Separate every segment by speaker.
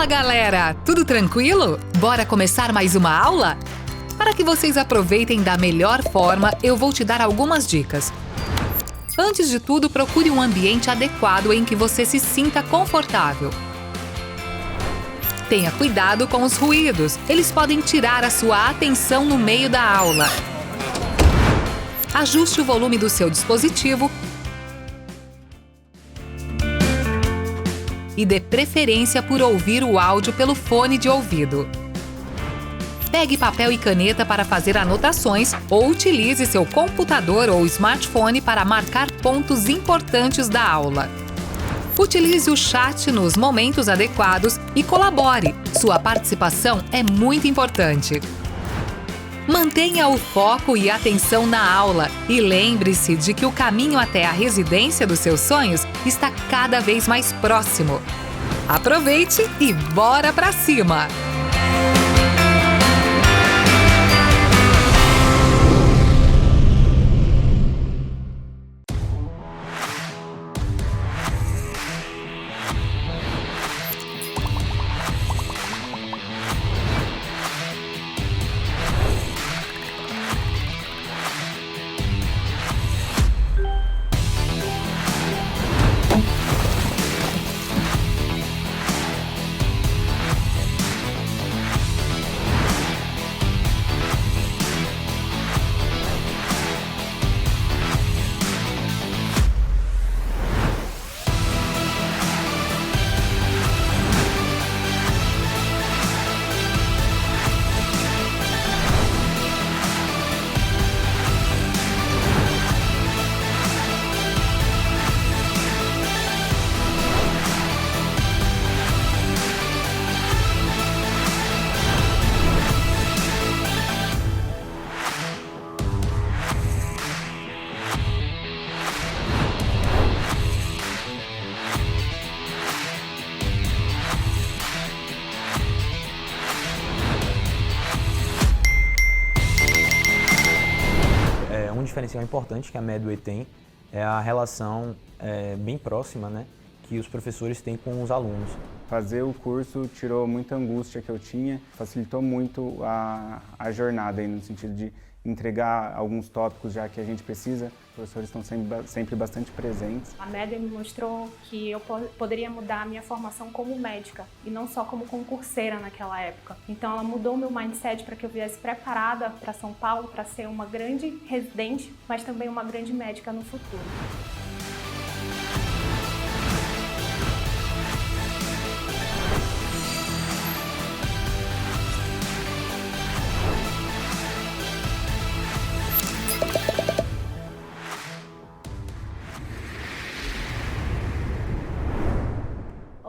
Speaker 1: galera! Tudo tranquilo? Bora começar mais uma aula? Para que vocês aproveitem da melhor forma, eu vou te dar algumas dicas. Antes de tudo, procure um ambiente adequado em que você se sinta confortável. Tenha cuidado com os ruídos, eles podem tirar a sua atenção no meio da aula. Ajuste o volume do seu dispositivo e dê preferência por ouvir o áudio pelo fone de ouvido. Pegue papel e caneta para fazer anotações ou utilize seu computador ou smartphone para marcar pontos importantes da aula. Utilize o chat nos momentos adequados e colabore. Sua participação é muito importante. Mantenha o foco e atenção na aula e lembre-se de que o caminho até a residência dos seus sonhos está cada vez mais próximo. Aproveite e bora pra cima!
Speaker 2: Um diferencial importante que a Medway tem é a relação bem próxima, né, que os professores têm com os alunos.
Speaker 3: Fazer o curso tirou muita angústia que eu tinha, facilitou muito a jornada, aí, no sentido de entregar alguns tópicos já que a gente precisa. Os professores estão sempre bastante presentes.
Speaker 4: A Medway me mostrou que eu poderia mudar a minha formação como médica e não só como concurseira naquela época. Então ela mudou meu mindset para que eu viesse preparada para São Paulo para ser uma grande residente, mas também uma grande médica no futuro.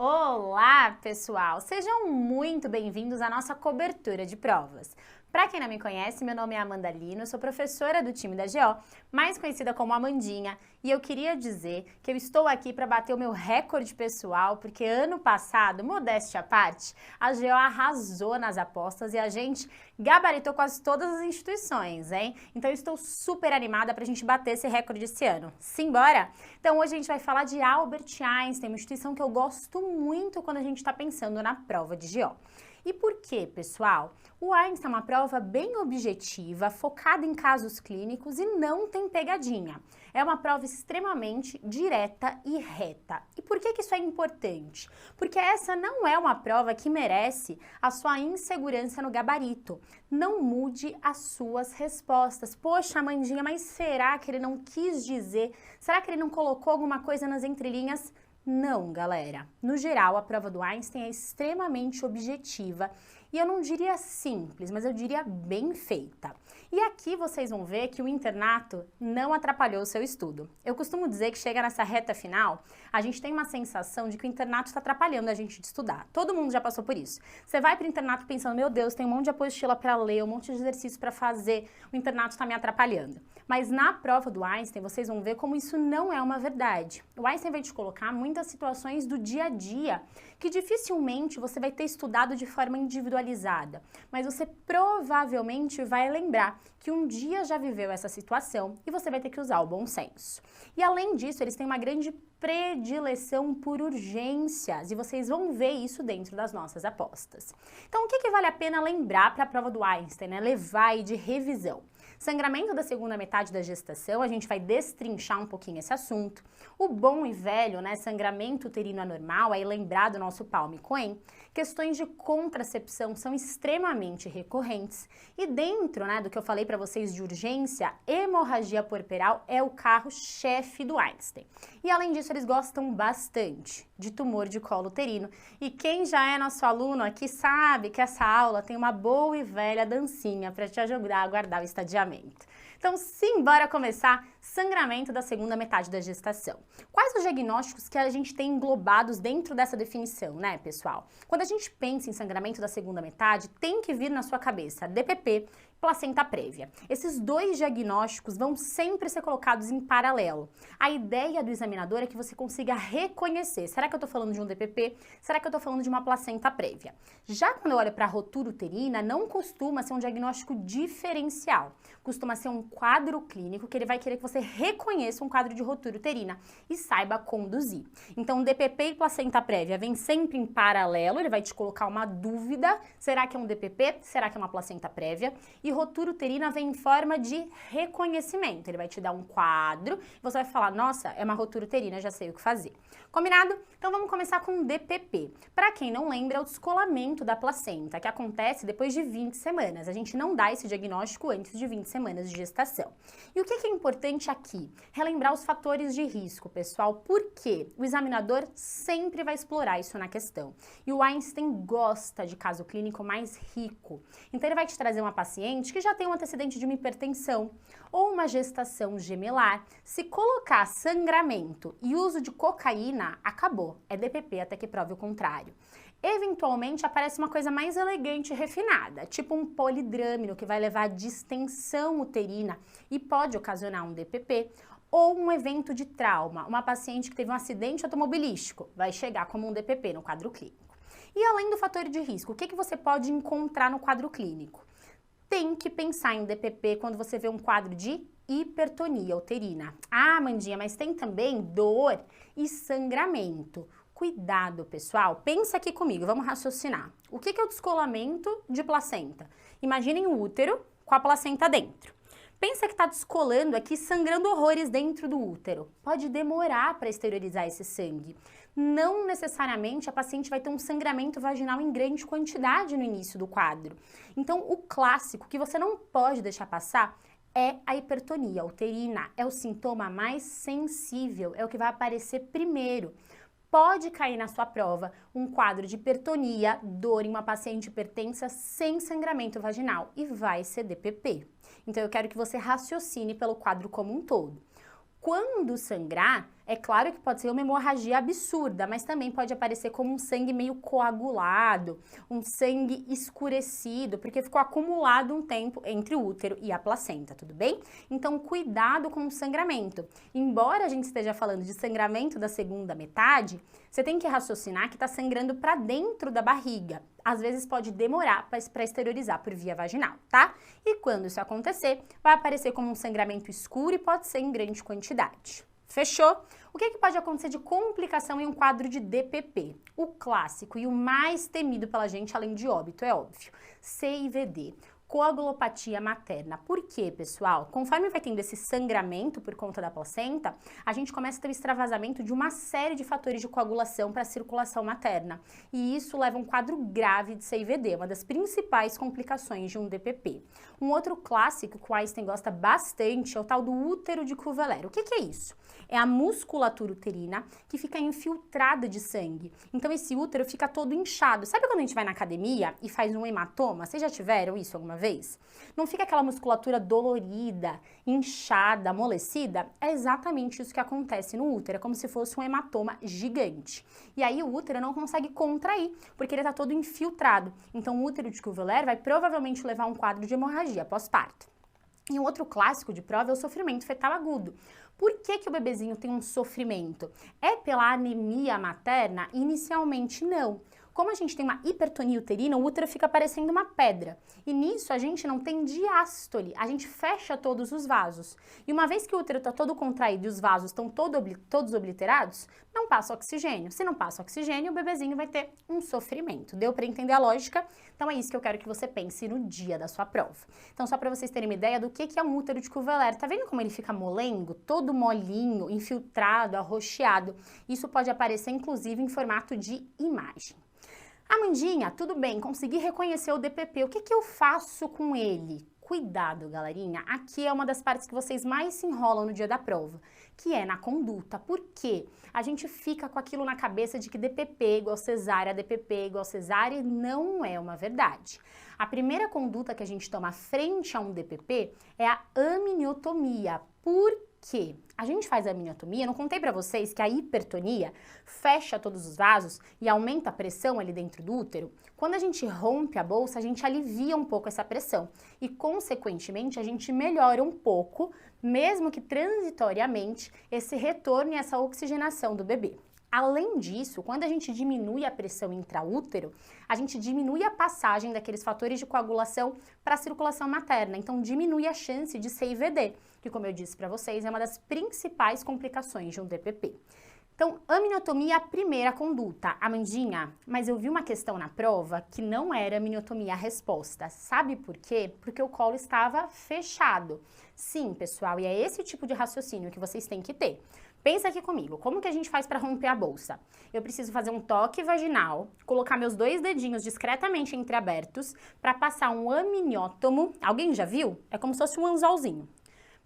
Speaker 5: Olá, pessoal! Sejam muito bem-vindos à nossa cobertura de provas. Para quem não me conhece, meu nome é Amanda Lino, eu sou professora do time da GO, mais conhecida como Amandinha, e eu queria dizer que eu estou aqui para bater o meu recorde pessoal, porque ano passado, modéstia à parte, a GO arrasou nas apostas e a gente gabaritou quase todas as instituições, hein? Então eu estou super animada para a gente bater esse recorde esse ano. Simbora? Então hoje a gente vai falar de Albert Einstein, uma instituição que eu gosto muito quando a gente está pensando na prova de GO. E por quê, pessoal? O Einstein é uma prova bem objetiva, focada em casos clínicos e não tem pegadinha. É uma prova extremamente direta e reta. E por que isso é importante? Porque essa não é uma prova que merece a sua insegurança no gabarito. Não mude as suas respostas. Poxa, Amandinha, mas será que ele não quis dizer? Será que ele não colocou alguma coisa nas entrelinhas? Não, galera. No geral, a prova do Einstein é extremamente objetiva e eu não diria simples, mas eu diria bem feita. E aqui vocês vão ver que o internato não atrapalhou o seu estudo. Eu costumo dizer que chega nessa reta final, a gente tem uma sensação de que o internato está atrapalhando a gente de estudar. Todo mundo já passou por isso. Você vai para o internato pensando, meu Deus, tem um monte de apostila para ler, um monte de exercício para fazer, o internato está me atrapalhando. Mas na prova do Einstein, vocês vão ver como isso não é uma verdade. O Einstein vai te colocar muitas situações do dia a dia que dificilmente você vai ter estudado de forma individualizada individualizada, mas você provavelmente vai lembrar que um dia já viveu essa situação e você vai ter que usar o bom senso. E além disso, eles têm uma grande predileção por urgências e vocês vão ver isso dentro das nossas apostas. Então, o que vale a pena lembrar para a prova do Einstein, né? Levar aí de revisão? Sangramento da segunda metade da gestação, a gente vai destrinchar um pouquinho esse assunto. O bom e velho, né, sangramento uterino anormal, aí lembrar do nosso Palme Cohen. Questões de contracepção são extremamente recorrentes. E dentro, né, do que eu falei para vocês de urgência, hemorragia puerperal é o carro-chefe do Einstein. E além disso, eles gostam bastante de tumor de colo uterino. E quem já é nosso aluno aqui sabe que essa aula tem uma boa e velha dancinha para te ajudar a guardar o estadiamento. Então, simbora começar sangramento da segunda metade da gestação. Quais os diagnósticos que a gente tem englobados dentro dessa definição, né, pessoal? Quando a gente pensa em sangramento da segunda metade, tem que vir na sua cabeça DPP, placenta prévia. Esses dois diagnósticos vão sempre ser colocados em paralelo. A ideia do examinador é que você consiga reconhecer, será que eu tô falando de um DPP? Será que eu tô falando de uma placenta prévia? Já quando eu olho para a rotura uterina, não costuma ser um diagnóstico diferencial. Costuma ser um quadro clínico que ele vai querer que você reconheça um quadro de rotura uterina e saiba conduzir. Então, DPP e placenta prévia vem sempre em paralelo, ele vai te colocar uma dúvida, será que é um DPP? Será que é uma placenta prévia? E rotura uterina vem em forma de reconhecimento, ele vai te dar um quadro, você vai falar, nossa, é uma rotura uterina, já sei o que fazer. Combinado? Então vamos começar com o DPP. Para quem não lembra, é o descolamento da placenta, que acontece depois de 20 semanas. A gente não dá esse diagnóstico antes de 20 semanas de gestação. E o que é importante aqui? Relembrar os fatores de risco, pessoal, porque o examinador sempre vai explorar isso na questão. E o Einstein gosta de caso clínico mais rico. Então ele vai te trazer uma paciente que já tem um antecedente de uma hipertensão ou uma gestação gemelar. Se colocar sangramento e uso de cocaína, acabou. É DPP até que prove o contrário. Eventualmente aparece uma coisa mais elegante e refinada, tipo um polidrâmino que vai levar a distensão uterina e pode ocasionar um DPP, ou um evento de trauma, uma paciente que teve um acidente automobilístico, vai chegar como um DPP no quadro clínico. E além do fator de risco, o que você pode encontrar no quadro clínico? Tem que pensar em DPP quando você vê um quadro de hipertonia uterina. Ah, Amandinha, mas tem também dor e sangramento. Cuidado, pessoal. Pensa aqui comigo, vamos raciocinar. O que é o descolamento de placenta? Imaginem o útero com a placenta dentro. Pensa que está descolando aqui, sangrando horrores dentro do útero. Pode demorar para exteriorizar esse sangue. Não necessariamente a paciente vai ter um sangramento vaginal em grande quantidade no início do quadro. Então, o clássico que você não pode deixar passar é a hipertonia uterina. É o sintoma mais sensível, é o que vai aparecer primeiro. Pode cair na sua prova um quadro de hipertonia, dor em uma paciente hipertensa sem sangramento vaginal e vai ser DPP. Então eu quero que você raciocine pelo quadro como um todo. Quando sangrar, é claro que pode ser uma hemorragia absurda, mas também pode aparecer como um sangue meio coagulado, um sangue escurecido, porque ficou acumulado um tempo entre o útero e a placenta, tudo bem? Então, cuidado com o sangramento. Embora a gente esteja falando de sangramento da segunda metade, você tem que raciocinar que está sangrando para dentro da barriga. Às vezes pode demorar para exteriorizar por via vaginal, tá? E quando isso acontecer, vai aparecer como um sangramento escuro e pode ser em grande quantidade. Fechou? O que pode acontecer de complicação em um quadro de DPP? O clássico e o mais temido pela gente, além de óbito, é óbvio. CIVD. Coagulopatia materna. Por quê, pessoal? Conforme vai tendo esse sangramento por conta da placenta, a gente começa a ter o extravasamento de uma série de fatores de coagulação para a circulação materna. E isso leva a um quadro grave de CIVD, uma das principais complicações de um DPP. Um outro clássico que o Einstein gosta bastante é o tal do útero de Kuveler. O que é isso? É a musculatura uterina que fica infiltrada de sangue. Então esse útero fica todo inchado. Sabe quando a gente vai na academia e faz um hematoma? Vocês já tiveram isso alguma vez? Não fica aquela musculatura dolorida, inchada, amolecida? É exatamente isso que acontece no útero, é como se fosse um hematoma gigante. E aí o útero não consegue contrair, porque ele está todo infiltrado. Então o útero de Kuveler vai provavelmente levar a um quadro de hemorragia pós-parto. E um outro clássico de prova é o sofrimento fetal agudo. Por que o bebezinho tem um sofrimento? É pela anemia materna? Inicialmente não. como a gente tem uma hipertonia uterina, o útero fica parecendo uma pedra. E nisso a gente não tem diástole, a gente fecha todos os vasos. E uma vez que o útero está todo contraído e os vasos estão todos obliterados, não passa oxigênio. Se não passa oxigênio, o bebezinho vai ter um sofrimento. Deu para entender a lógica? Então é isso que eu quero que você pense no dia da sua prova. Então só para vocês terem uma ideia do que é um útero de Cuvellar. Tá vendo como ele fica molengo, todo molinho, infiltrado, arroxeado? Isso pode aparecer inclusive em formato de imagem. Amandinha, tudo bem, consegui reconhecer o DPP, o que eu faço com ele? Cuidado, galerinha, aqui é uma das partes que vocês mais se enrolam no dia da prova, que é na conduta. Por quê? A gente fica com aquilo na cabeça de que DPP igual cesárea, DPP igual cesárea, e não é uma verdade. A primeira conduta que a gente toma frente a um DPP é a amniotomia. Por quê? A gente faz a amniotomia, não contei pra vocês que a hipertonia fecha todos os vasos e aumenta a pressão ali dentro do útero? Quando a gente rompe a bolsa, a gente alivia um pouco essa pressão e, consequentemente, a gente melhora um pouco, mesmo que transitoriamente, esse retorno e essa oxigenação do bebê. Além disso, quando a gente diminui a pressão intraútero, a gente diminui a passagem daqueles fatores de coagulação para a circulação materna, então diminui a chance de ser IVD, que, como eu disse para vocês, é uma das principais complicações de um DPP. Então, amniotomia é a primeira conduta. Amandinha, mas eu vi uma questão na prova que não era amniotomia a resposta. Sabe por quê? Porque o colo estava fechado. Sim, pessoal, e é esse tipo de raciocínio que vocês têm que ter. Pensa aqui comigo, como que a gente faz para romper a bolsa? Eu preciso fazer um toque vaginal, colocar meus 2 dedinhos discretamente entreabertos para passar um amniótomo. Alguém já viu? É como se fosse um anzolzinho.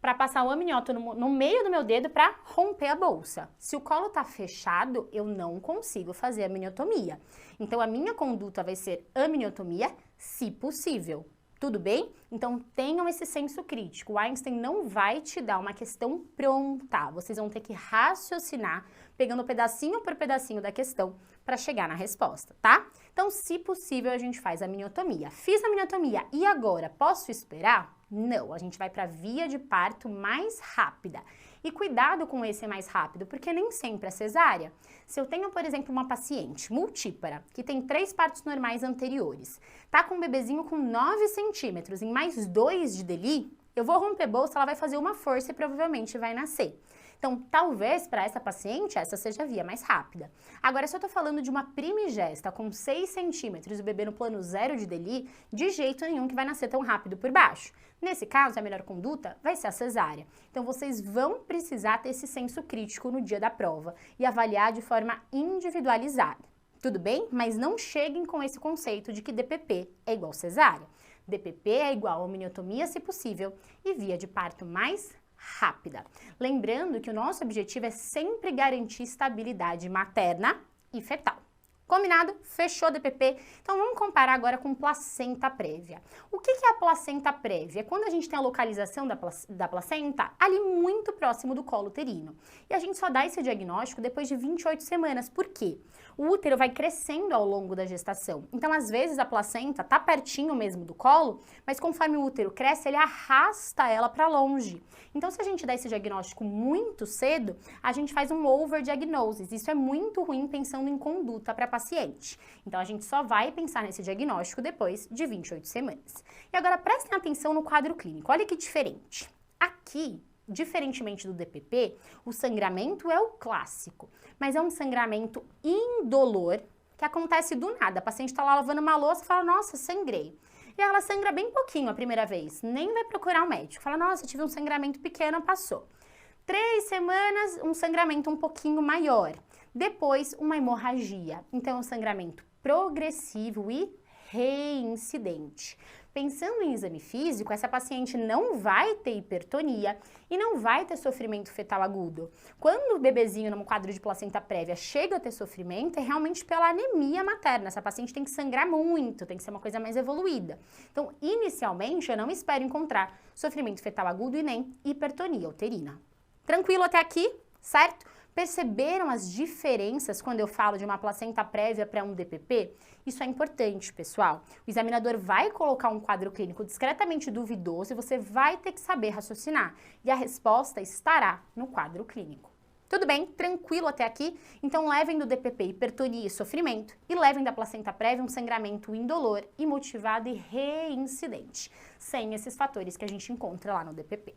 Speaker 5: Para passar o amniótomo no meio do meu dedo para romper a bolsa. Se o colo tá fechado, eu não consigo fazer a amniotomia. Então, a minha conduta vai ser amniotomia, se possível. Tudo bem? Então, tenham esse senso crítico. O Einstein não vai te dar uma questão pronta. Vocês vão ter que raciocinar, pegando pedacinho por pedacinho da questão para chegar na resposta, tá? Então, se possível, a gente faz a amniotomia. Fiz a amniotomia e agora posso esperar? Não, a gente vai para a via de parto mais rápida. E cuidado com esse mais rápido, porque nem sempre é cesárea. Se eu tenho, por exemplo, uma paciente multípara, que tem 3 partos normais anteriores, tá com um bebezinho com 9 centímetros em mais 2 de DELI, eu vou romper bolsa, ela vai fazer uma força e provavelmente vai nascer. Então, talvez para essa paciente, essa seja a via mais rápida. Agora, se eu tô falando de uma primigesta com 6 centímetros e o bebê no plano 0 de DELI, de jeito nenhum que vai nascer tão rápido por baixo. Nesse caso, a melhor conduta vai ser a cesárea. Então, vocês vão precisar ter esse senso crítico no dia da prova e avaliar de forma individualizada. Tudo bem? Mas não cheguem com esse conceito de que DPP é igual cesárea. DPP é igual a amniotomia, se possível, e via de parto mais rápida. Lembrando que o nosso objetivo é sempre garantir estabilidade materna e fetal. Combinado? Fechou DPP? Então vamos comparar agora com placenta prévia. O que é a placenta prévia? É quando a gente tem a localização da placenta ali muito próximo do colo uterino. E a gente só dá esse diagnóstico depois de 28 semanas. Por quê? O útero vai crescendo ao longo da gestação. Então, às vezes, a placenta tá pertinho mesmo do colo, mas conforme o útero cresce, ele arrasta ela para longe. Então, se a gente dá esse diagnóstico muito cedo, a gente faz um overdiagnosis. Isso é muito ruim pensando em conduta para paciente. Então, a gente só vai pensar nesse diagnóstico depois de 28 semanas. E agora, prestem atenção no quadro clínico. Olha que diferente. Aqui, diferentemente do DPP, o sangramento é o clássico, mas é um sangramento indolor que acontece do nada. A paciente está lá lavando uma louça e fala, nossa, sangrei. E ela sangra bem pouquinho a primeira vez, nem vai procurar um médico. Fala, nossa, tive um sangramento pequeno, passou. 3 semanas, um sangramento um pouquinho maior. Depois, uma hemorragia. Então, é um sangramento progressivo e reincidente. Pensando em exame físico, essa paciente não vai ter hipertonia e não vai ter sofrimento fetal agudo. Quando o bebezinho, num quadro de placenta prévia, chega a ter sofrimento, é realmente pela anemia materna. Essa paciente tem que sangrar muito, tem que ser uma coisa mais evoluída. Então, inicialmente, eu não espero encontrar sofrimento fetal agudo e nem hipertonia uterina. Tranquilo até aqui, certo? Perceberam as diferenças quando eu falo de uma placenta prévia para um DPP? Isso é importante, pessoal. O examinador vai colocar um quadro clínico discretamente duvidoso e você vai ter que saber raciocinar. E a resposta estará no quadro clínico. Tudo bem? Tranquilo até aqui? Então levem do DPP hipertonia e sofrimento e levem da placenta prévia um sangramento indolor, imotivado e reincidente, sem esses fatores que a gente encontra lá no DPP.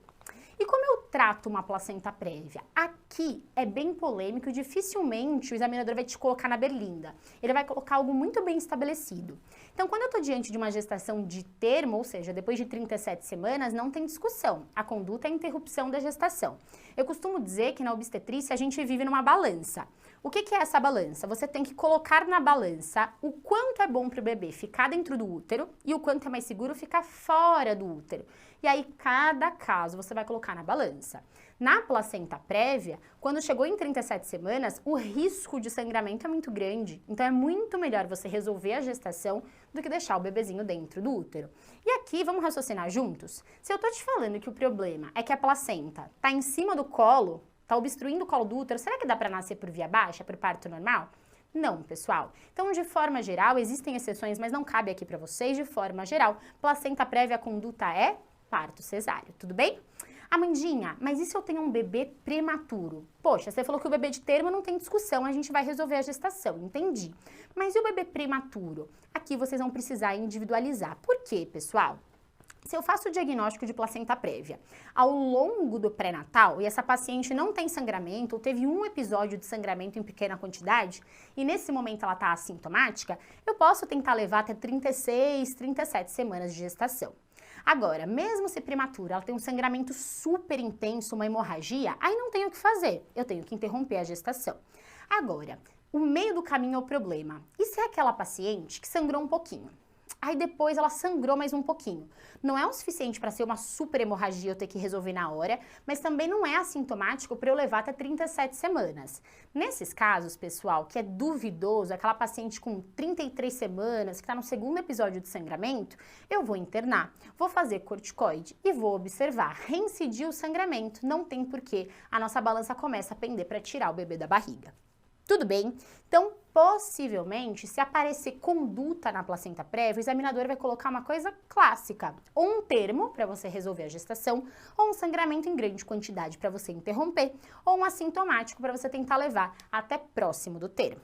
Speaker 5: E como eu trato uma placenta prévia? Aqui é bem polêmico e dificilmente o examinador vai te colocar na berlinda. Ele vai colocar algo muito bem estabelecido. Então, quando eu estou diante de uma gestação de termo, ou seja, depois de 37 semanas, não tem discussão. A conduta é a interrupção da gestação. Eu costumo dizer que na obstetrícia a gente vive numa balança. O que é essa balança? Você tem que colocar na balança o quanto é bom para o bebê ficar dentro do útero e o quanto é mais seguro ficar fora do útero. E aí, cada caso você vai colocar na balança. Na placenta prévia, quando chegou em 37 semanas, o risco de sangramento é muito grande. Então, é muito melhor você resolver a gestação do que deixar o bebezinho dentro do útero. E aqui, vamos raciocinar juntos? Se eu tô te falando que o problema é que a placenta tá em cima do colo, tá obstruindo o colo do útero, será que dá para nascer por via baixa, por parto normal? Não, pessoal. Então, de forma geral, existem exceções, mas não cabe aqui para vocês. De forma geral, placenta prévia, a conduta é parto cesáreo, tudo bem? Amandinha, mas e se eu tenho um bebê prematuro? Poxa, você falou que o bebê de termo não tem discussão, a gente vai resolver a gestação, entendi. Mas e o bebê prematuro? Aqui vocês vão precisar individualizar. Por quê, pessoal? Se eu faço o diagnóstico de placenta prévia ao longo do pré-natal e essa paciente não tem sangramento ou teve um episódio de sangramento em pequena quantidade e nesse momento ela está assintomática, eu posso tentar levar até 36, 37 semanas de gestação. Agora, mesmo se prematura, ela tem um sangramento super intenso, uma hemorragia, aí não tenho o que fazer, eu tenho que interromper a gestação. Agora, o meio do caminho é o problema. E se é aquela paciente que sangrou um pouquinho? Aí depois ela sangrou mais um pouquinho. Não é o suficiente para ser uma super hemorragia eu ter que resolver na hora, mas também não é assintomático para eu levar até 37 semanas. Nesses casos, pessoal, que é duvidoso, aquela paciente com 33 semanas, que está no segundo episódio de sangramento, eu vou internar, vou fazer corticoide e vou observar. Reincidir o sangramento, não tem porquê. A nossa balança começa a pender para tirar o bebê da barriga. Tudo bem? Então, possivelmente, se aparecer conduta na placenta prévia, o examinador vai colocar uma coisa clássica, ou um termo para você resolver a gestação, ou um sangramento em grande quantidade para você interromper, ou um assintomático para você tentar levar até próximo do termo.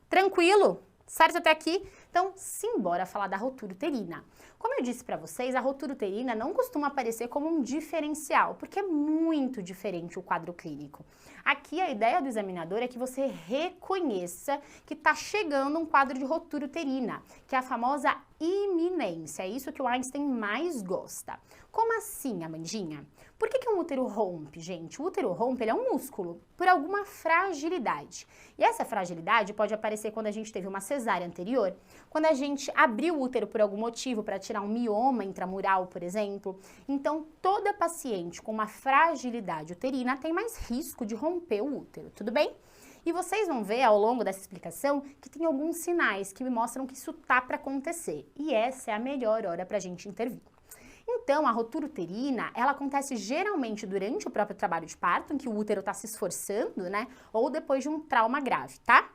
Speaker 5: Tranquilo? Certo até aqui? Então, simbora falar da rotura uterina. Como eu disse para vocês, a rotura uterina não costuma aparecer como um diferencial, porque é muito diferente o quadro clínico. Aqui a ideia do examinador é que você reconheça que está chegando um quadro de rotura uterina, que é a famosa iminência. É isso que o Einstein mais gosta. Como assim, Amandinha? Por que um útero rompe, gente? O útero rompe, ele é um músculo, por alguma fragilidade. E essa fragilidade pode aparecer quando a gente teve uma cesárea anterior, quando a gente abriu o útero por algum motivo para tirar um mioma intramural, por exemplo. Então, toda paciente com uma fragilidade uterina tem mais risco de romper o útero, tudo bem? E vocês vão ver ao longo dessa explicação que tem alguns sinais que me mostram que isso tá para acontecer. E essa é a melhor hora para a gente intervir. Então, a rotura uterina, ela acontece geralmente durante o próprio trabalho de parto, em que o útero está se esforçando, né? Ou depois de um trauma grave, tá?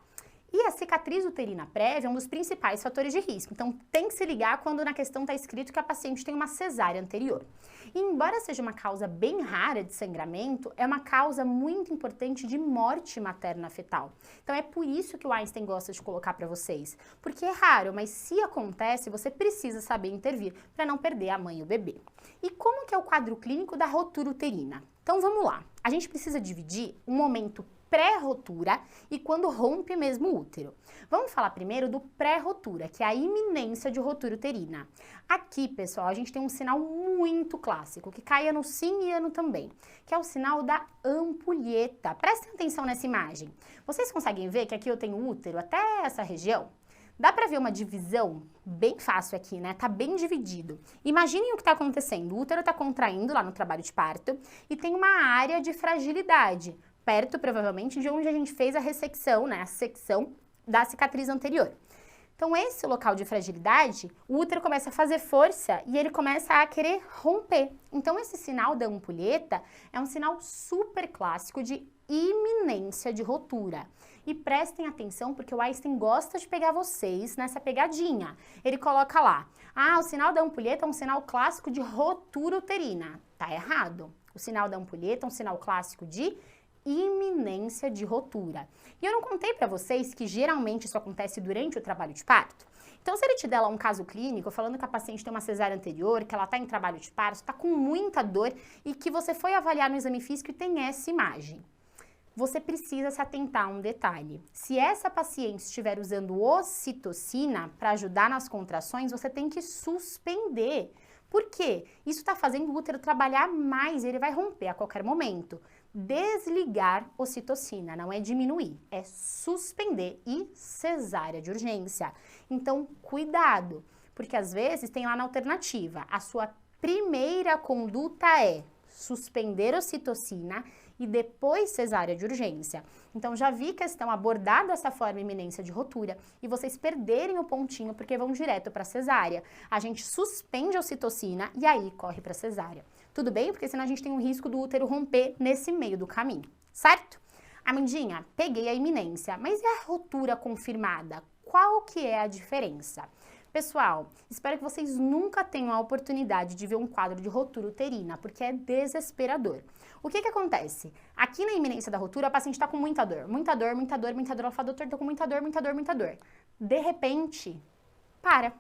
Speaker 5: E a cicatriz uterina prévia é um dos principais fatores de risco. Então, tem que se ligar quando na questão está escrito que a paciente tem uma cesárea anterior. E embora seja uma causa bem rara de sangramento, é uma causa muito importante de morte materna fetal. Então, é por isso que o Einstein gosta de colocar para vocês. Porque é raro, mas se acontece, você precisa saber intervir para não perder a mãe e o bebê. E como que é o quadro clínico da rotura uterina? Então, vamos lá. A gente precisa dividir um momento pré-rotura e quando rompe mesmo o útero. Vamos falar primeiro do pré-rotura, que é a iminência de rotura uterina. Aqui, pessoal, a gente tem um sinal muito clássico, que cai ano sim e ano também, que é o sinal da ampulheta. Prestem atenção nessa imagem. Vocês conseguem ver que aqui eu tenho útero até essa região? Dá pra ver uma divisão bem fácil aqui, né? Tá bem dividido. Imaginem o que tá acontecendo. O útero tá contraindo lá no trabalho de parto e tem uma área de fragilidade, perto, provavelmente, de onde a gente fez a ressecção, né? A secção da cicatriz anterior. Então, esse local de fragilidade, o útero começa a fazer força e ele começa a querer romper. Então, esse sinal da ampulheta é um sinal super clássico de iminência de rotura. E prestem atenção, porque o Einstein gosta de pegar vocês nessa pegadinha. Ele coloca lá, o sinal da ampulheta é um sinal clássico de rotura uterina. Tá errado. O sinal da ampulheta é um sinal clássico de iminência de rotura. E eu não contei para vocês que geralmente isso acontece durante o trabalho de parto? Então, se ele te der lá um caso clínico, falando que a paciente tem uma cesárea anterior, que ela está em trabalho de parto, está com muita dor e que você foi avaliar no exame físico e tem essa imagem, você precisa se atentar a um detalhe. Se essa paciente estiver usando ocitocina para ajudar nas contrações, você tem que suspender. Por quê? Isso está fazendo o útero trabalhar mais, ele vai romper a qualquer momento. Desligar ocitocina, não é diminuir, é suspender e cesárea de urgência. Então, cuidado, porque às vezes tem lá na alternativa, a sua primeira conduta é suspender ocitocina e depois cesárea de urgência. Então, já vi questão abordada dessa forma iminência de rotura e vocês perderem o pontinho porque vão direto para cesárea. A gente suspende a ocitocina e aí corre para cesárea. Tudo bem? Porque senão a gente tem um risco do útero romper nesse meio do caminho, certo? Amandinha, peguei a iminência, mas e a rotura confirmada? Qual que é a diferença? Pessoal, espero que vocês nunca tenham a oportunidade de ver um quadro de rotura uterina, porque é desesperador. O que acontece? Aqui na iminência da rotura, a paciente está com muita dor. Muita dor, muita dor, muita dor. Ela fala, doutor, tô com muita dor, muita dor, muita dor. De repente, para.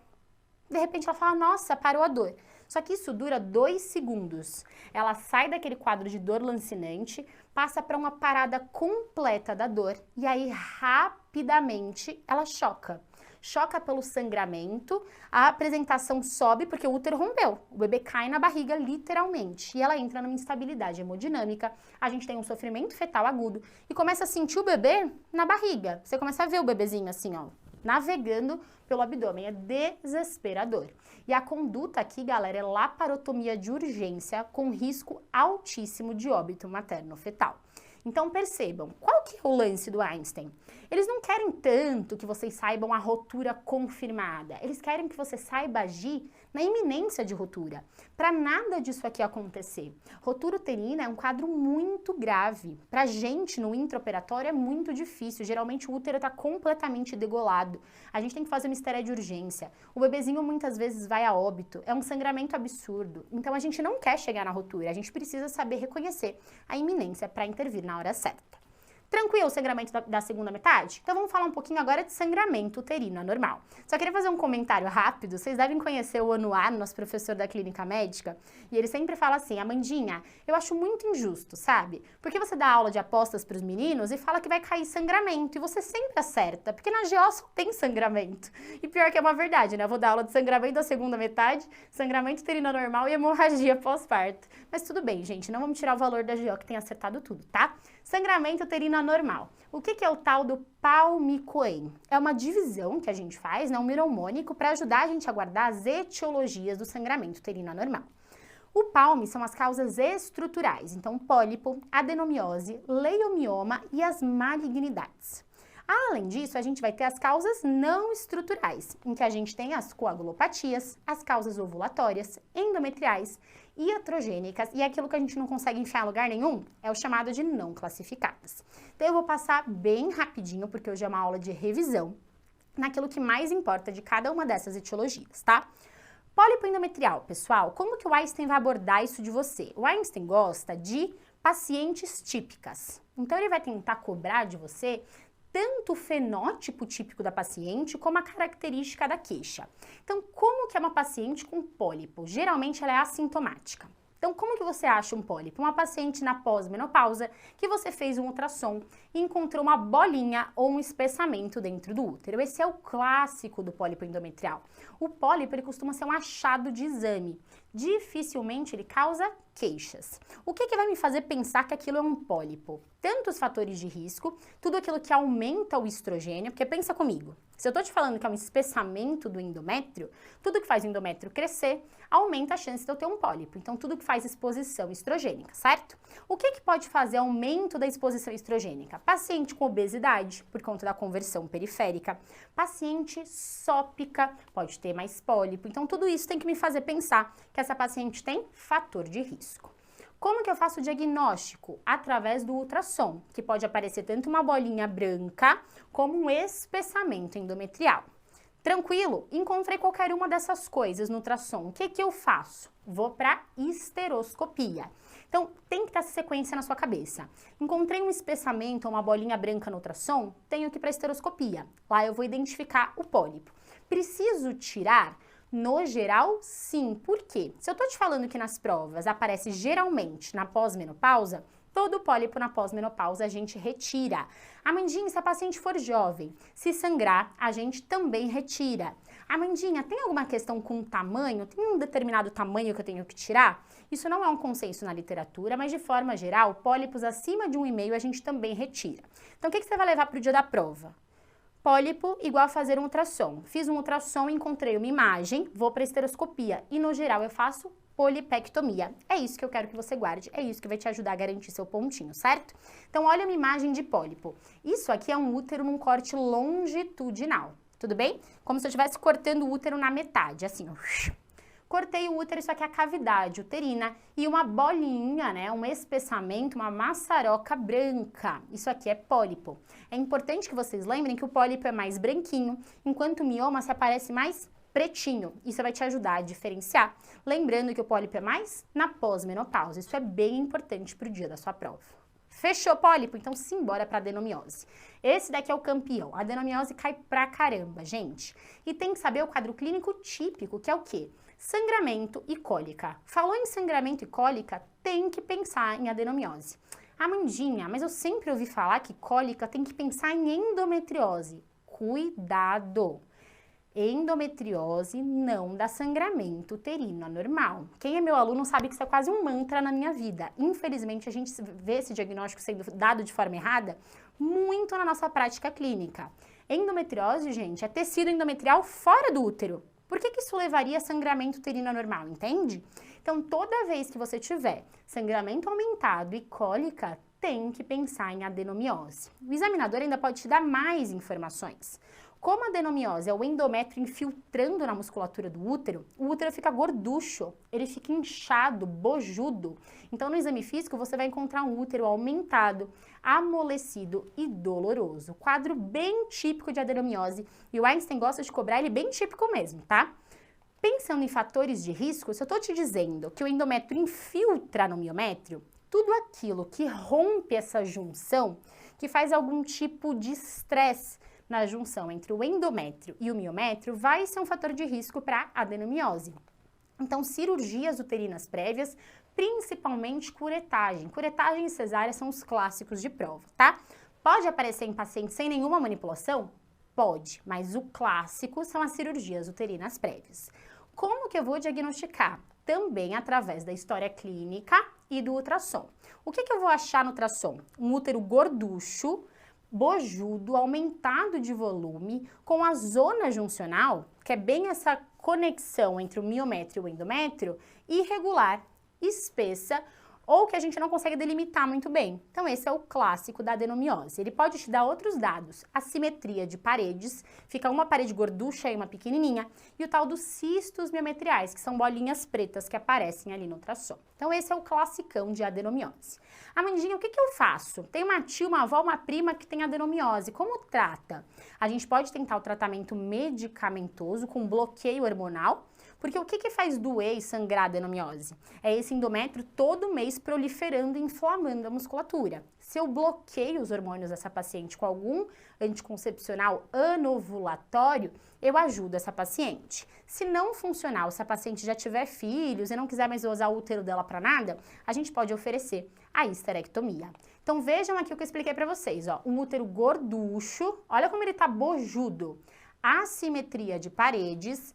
Speaker 5: De repente ela fala, nossa, parou a dor. Só que isso dura 2 segundos. Ela sai daquele quadro de dor lancinante, passa para uma parada completa da dor e aí rapidamente ela choca. Choca pelo sangramento, a apresentação sobe porque o útero rompeu. O bebê cai na barriga literalmente e ela entra numa instabilidade hemodinâmica. A gente tem um sofrimento fetal agudo e começa a sentir o bebê na barriga. Você começa a ver o bebezinho assim, ó, navegando pelo abdômen, é desesperador. E a conduta aqui, galera, é laparotomia de urgência com risco altíssimo de óbito materno-fetal. Então percebam, qual que é o lance do Einstein? Eles não querem tanto que vocês saibam a rotura confirmada, eles querem que você saiba agir na iminência de rotura, para nada disso aqui acontecer. Rotura uterina é um quadro muito grave, pra gente no intraoperatório é muito difícil, geralmente o útero está completamente degolado, a gente tem que fazer uma histeria de urgência, o bebezinho muitas vezes vai a óbito, é um sangramento absurdo, então a gente não quer chegar na rotura, a gente precisa saber reconhecer a iminência para intervir na hora certa. Tranquilo o sangramento da segunda metade? Então vamos falar um pouquinho agora de sangramento uterino anormal. Só queria fazer um comentário rápido, vocês devem conhecer o Anuar, nosso professor da clínica médica, e ele sempre fala assim, Amandinha, eu acho muito injusto, sabe? Porque você dá aula de apostas para os meninos e fala que vai cair sangramento, e você sempre acerta, porque na GO só tem sangramento. E pior que é uma verdade, né? Eu vou dar aula de sangramento da segunda metade, sangramento uterino anormal e hemorragia pós-parto. Mas tudo bem, gente, não vamos tirar o valor da GO que tem acertado tudo, tá? Sangramento uterino anormal. O que é o tal do Palmi-Cohen? É uma divisão que a gente faz, né, um miromônico, para ajudar a gente a guardar as etiologias do sangramento uterino anormal. O Palmi são as causas estruturais, então pólipo, adenomiose, leiomioma e as malignidades. Além disso, a gente vai ter as causas não estruturais, em que a gente tem as coagulopatias, as causas ovulatórias, endometriais, iatrogênicas, e aquilo que a gente não consegue enfiar em lugar nenhum é o chamado de não classificadas. Então eu vou passar bem rapidinho, porque hoje é uma aula de revisão, naquilo que mais importa de cada uma dessas etiologias, tá? Pólipo endometrial, pessoal, como que o Einstein vai abordar isso de você? O Einstein gosta de pacientes típicas, então ele vai tentar cobrar de você tanto o fenótipo típico da paciente, como a característica da queixa. Então, como que é uma paciente com pólipo? Geralmente ela é assintomática. Então, como que você acha um pólipo? Uma paciente na pós-menopausa que você fez um ultrassom e encontrou uma bolinha ou um espessamento dentro do útero. Esse é o clássico do pólipo endometrial. O pólipo, ele costuma ser um achado de exame. Dificilmente ele causa queixas. O que vai me fazer pensar que aquilo é um pólipo? Tanto os fatores de risco, tudo aquilo que aumenta o estrogênio, porque pensa comigo, se eu tô te falando que é um espessamento do endométrio, tudo que faz o endométrio crescer, aumenta a chance de eu ter um pólipo. Então, tudo que faz exposição estrogênica, certo? O que pode fazer aumento da exposição estrogênica? Paciente com obesidade, por conta da conversão periférica. Paciente sópica, pode ter mais pólipo. Então, tudo isso tem que me fazer pensar que essa paciente tem fator de risco. Como que eu faço o diagnóstico? Através do ultrassom, que pode aparecer tanto uma bolinha branca como um espessamento endometrial. Tranquilo? Encontrei qualquer uma dessas coisas no ultrassom. O que eu faço? Vou para histeroscopia. Então, tem que ter essa sequência na sua cabeça. Encontrei um espessamento ou uma bolinha branca no ultrassom, tenho que ir para a esteroscopia. Lá eu vou identificar o pólipo. Preciso tirar? No geral, sim. Por quê? Se eu tô te falando que nas provas aparece geralmente na pós-menopausa, todo pólipo na pós-menopausa a gente retira. Amandinha, se a paciente for jovem, se sangrar, a gente também retira. Amandinha, tem alguma questão com o tamanho? Tem um determinado tamanho que eu tenho que tirar? Isso não é um consenso na literatura, mas de forma geral, pólipos acima de 1,5 a gente também retira. Então, o que você vai levar para o dia da prova? Pólipo igual a fazer um ultrassom. Fiz um ultrassom, encontrei uma imagem, vou para a esteroscopia e no geral eu faço polipectomia. É isso que eu quero que você guarde, é isso que vai te ajudar a garantir seu pontinho, certo? Então olha uma imagem de pólipo. Isso aqui é um útero num corte longitudinal, tudo bem? Como se eu estivesse cortando o útero na metade, assim, ó. Cortei o útero, isso aqui é a cavidade uterina e uma bolinha, né, um espessamento, uma maçaroca branca. Isso aqui é pólipo. É importante que vocês lembrem que o pólipo é mais branquinho, enquanto o mioma se aparece mais pretinho. Isso vai te ajudar a diferenciar. Lembrando que o pólipo é mais na pós-menopausa. Isso é bem importante para o dia da sua prova. Fechou pólipo? Então simbora para adenomiose. Esse daqui é o campeão. A adenomiose cai pra caramba, gente. E tem que saber o quadro clínico típico, que é o quê? Sangramento e cólica. Falou em sangramento e cólica, tem que pensar em adenomiose. Amandinha, mas eu sempre ouvi falar que cólica tem que pensar em endometriose. Cuidado! Endometriose não dá sangramento uterino anormal. Quem é meu aluno sabe que isso é quase um mantra na minha vida. Infelizmente, a gente vê esse diagnóstico sendo dado de forma errada muito na nossa prática clínica. Endometriose, gente, é tecido endometrial fora do útero. Por que isso levaria a sangramento uterino anormal, entende? Então, toda vez que você tiver sangramento aumentado e cólica, tem que pensar em adenomiose. O examinador ainda pode te dar mais informações. Como a adenomiose é o endométrio infiltrando na musculatura do útero, o útero fica gorducho, ele fica inchado, bojudo. Então, no exame físico, você vai encontrar um útero aumentado, amolecido e doloroso. Quadro bem típico de adenomiose, e o Einstein gosta de cobrar ele bem típico mesmo, tá? Pensando em fatores de risco, se eu tô te dizendo que o endométrio infiltra no miométrio, tudo aquilo que rompe essa junção, que faz algum tipo de estresse na junção entre o endométrio e o miométrio, vai ser um fator de risco para adenomiose. Então, cirurgias uterinas prévias, principalmente curetagem. Curetagem e cesárea são os clássicos de prova, tá? Pode aparecer em paciente sem nenhuma manipulação? Pode, mas o clássico são as cirurgias uterinas prévias. Como que eu vou diagnosticar? Também através da história clínica e do ultrassom. O que eu vou achar no ultrassom? Um útero gorducho, bojudo, aumentado de volume, com a zona juncional, que é bem essa conexão entre o miométrio e o endométrio, irregular, espessa, ou que a gente não consegue delimitar muito bem. Então, esse é o clássico da adenomiose. Ele pode te dar outros dados, assimetria de paredes, fica uma parede gorducha e uma pequenininha, e o tal dos cistos miometriais, que são bolinhas pretas que aparecem ali no ultrassom. Então, esse é o classicão de adenomiose. Amandinha, o que eu faço? Tem uma tia, uma avó, uma prima que tem adenomiose. Como trata? A gente pode tentar o tratamento medicamentoso com bloqueio hormonal, porque o que faz doer e sangrar a adenomiose? É esse endométrio todo mês proliferando e inflamando a musculatura. Se eu bloqueio os hormônios dessa paciente com algum anticoncepcional anovulatório, eu ajudo essa paciente. Se não funcionar, se a paciente já tiver filhos e não quiser mais usar o útero dela para nada, a gente pode oferecer a histerectomia. Então vejam aqui o que eu expliquei para vocês, ó, um útero gorducho, olha como ele tá bojudo, assimetria de paredes,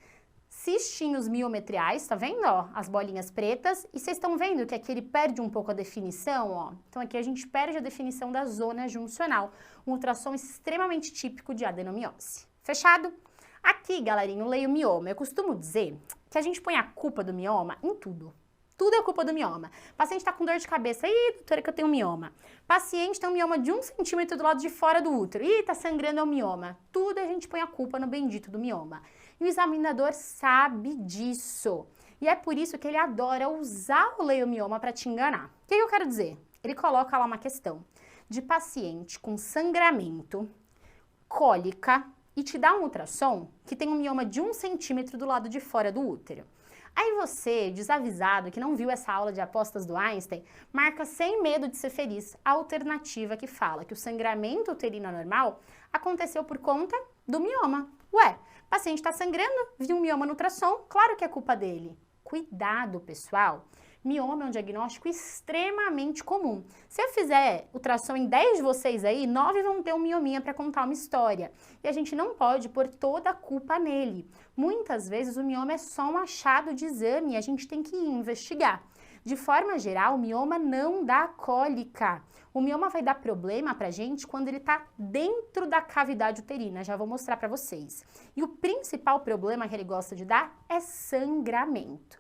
Speaker 5: cistinhos miometriais, tá vendo, ó, as bolinhas pretas, e vocês estão vendo que aqui ele perde um pouco a definição, ó, então aqui a gente perde a definição da zona juncional, um ultrassom extremamente típico de adenomiose. Fechado? Aqui, galerinha, eu leio mioma. Eu costumo dizer que a gente põe a culpa do mioma em tudo. Tudo é culpa do mioma. Paciente tá com dor de cabeça. Ih, doutora, que eu tenho mioma. Paciente tem um mioma de 1 centímetro do lado de fora do útero. Ih, tá sangrando, é um mioma. Tudo a gente põe a culpa no bendito do mioma. E o examinador sabe disso. E é por isso que ele adora usar o leiomioma para te enganar. O que eu quero dizer? Ele coloca lá uma questão de paciente com sangramento, cólica, e te dá um ultrassom que tem um mioma de 1 centímetro do lado de fora do útero. Aí você, desavisado, que não viu essa aula de apostas do Einstein, marca sem medo de ser feliz a alternativa que fala que o sangramento uterino anormal aconteceu por conta do mioma. Ué, o paciente está sangrando, viu um mioma no ultrassom, claro que é culpa dele. Cuidado, pessoal. Mioma é um diagnóstico extremamente comum. Se eu fizer ultrassom em 10 de vocês aí, 9 vão ter um miominha para contar uma história. E a gente não pode pôr toda a culpa nele. Muitas vezes o mioma é só um achado de exame e a gente tem que investigar. De forma geral, o mioma não dá cólica. O mioma vai dar problema pra gente quando ele tá dentro da cavidade uterina, já vou mostrar pra vocês. E o principal problema que ele gosta de dar é sangramento.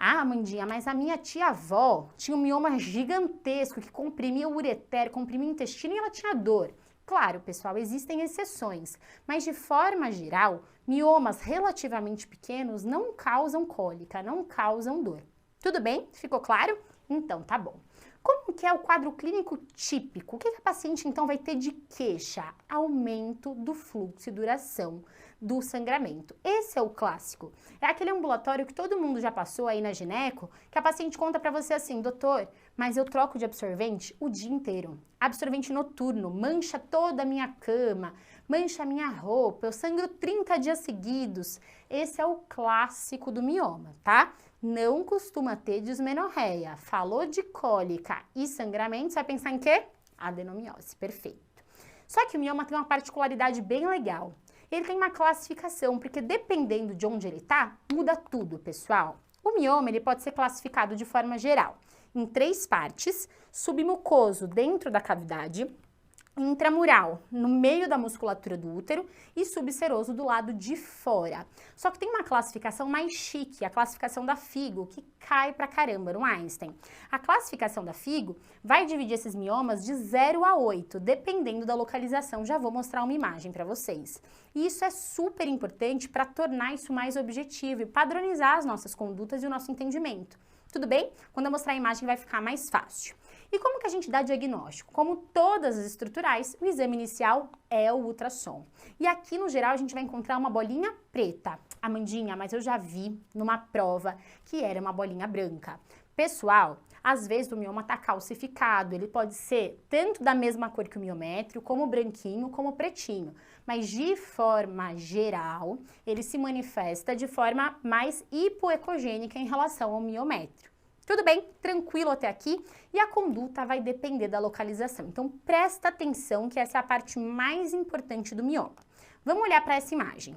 Speaker 5: Ah, Amandinha, mas a minha tia-avó tinha um mioma gigantesco que comprimia o ureter, comprimia o intestino e ela tinha dor. Claro, pessoal, existem exceções, mas de forma geral, miomas relativamente pequenos não causam cólica, não causam dor. Tudo bem? Ficou claro? Então tá bom. Como que é o quadro clínico típico? O que a paciente então vai ter de queixa? Aumento do fluxo e duração do sangramento. Esse é o clássico. É aquele ambulatório que todo mundo já passou aí na gineco, que a paciente conta pra você assim, doutor, mas eu troco de absorvente o dia inteiro. Absorvente noturno, mancha toda a minha cama, mancha a minha roupa, eu sangro 30 dias seguidos. Esse é o clássico do mioma, tá? Não costuma ter dismenorreia. Falou de cólica e sangramento, você vai pensar em quê? Adenomiose, perfeito. Só que o mioma tem uma particularidade bem legal. Ele tem uma classificação, porque dependendo de onde ele tá, muda tudo, pessoal. O mioma, ele pode ser classificado de forma geral em 3 partes: submucoso dentro da cavidade, intramural, no meio da musculatura do útero, e subseroso do lado de fora. Só que tem uma classificação mais chique, a classificação da FIGO, que cai pra caramba no Einstein. A classificação da FIGO vai dividir esses miomas de 0 a 8, dependendo da localização. Já vou mostrar uma imagem para vocês. E isso é super importante para tornar isso mais objetivo e padronizar as nossas condutas e o nosso entendimento. Tudo bem? Quando eu mostrar a imagem vai ficar mais fácil. E como que a gente dá diagnóstico? Como todas as estruturais, o exame inicial é o ultrassom. E aqui, no geral, a gente vai encontrar uma bolinha preta. Amandinha, mas eu já vi numa prova que era uma bolinha branca. Pessoal, às vezes o mioma está calcificado, ele pode ser tanto da mesma cor que o miométrio, como branquinho, como pretinho. Mas de forma geral, ele se manifesta de forma mais hipoecogênica em relação ao miométrio. Tudo bem? Tranquilo até aqui? E a conduta vai depender da localização. Então, presta atenção que essa é a parte mais importante do mioma. Vamos olhar para essa imagem.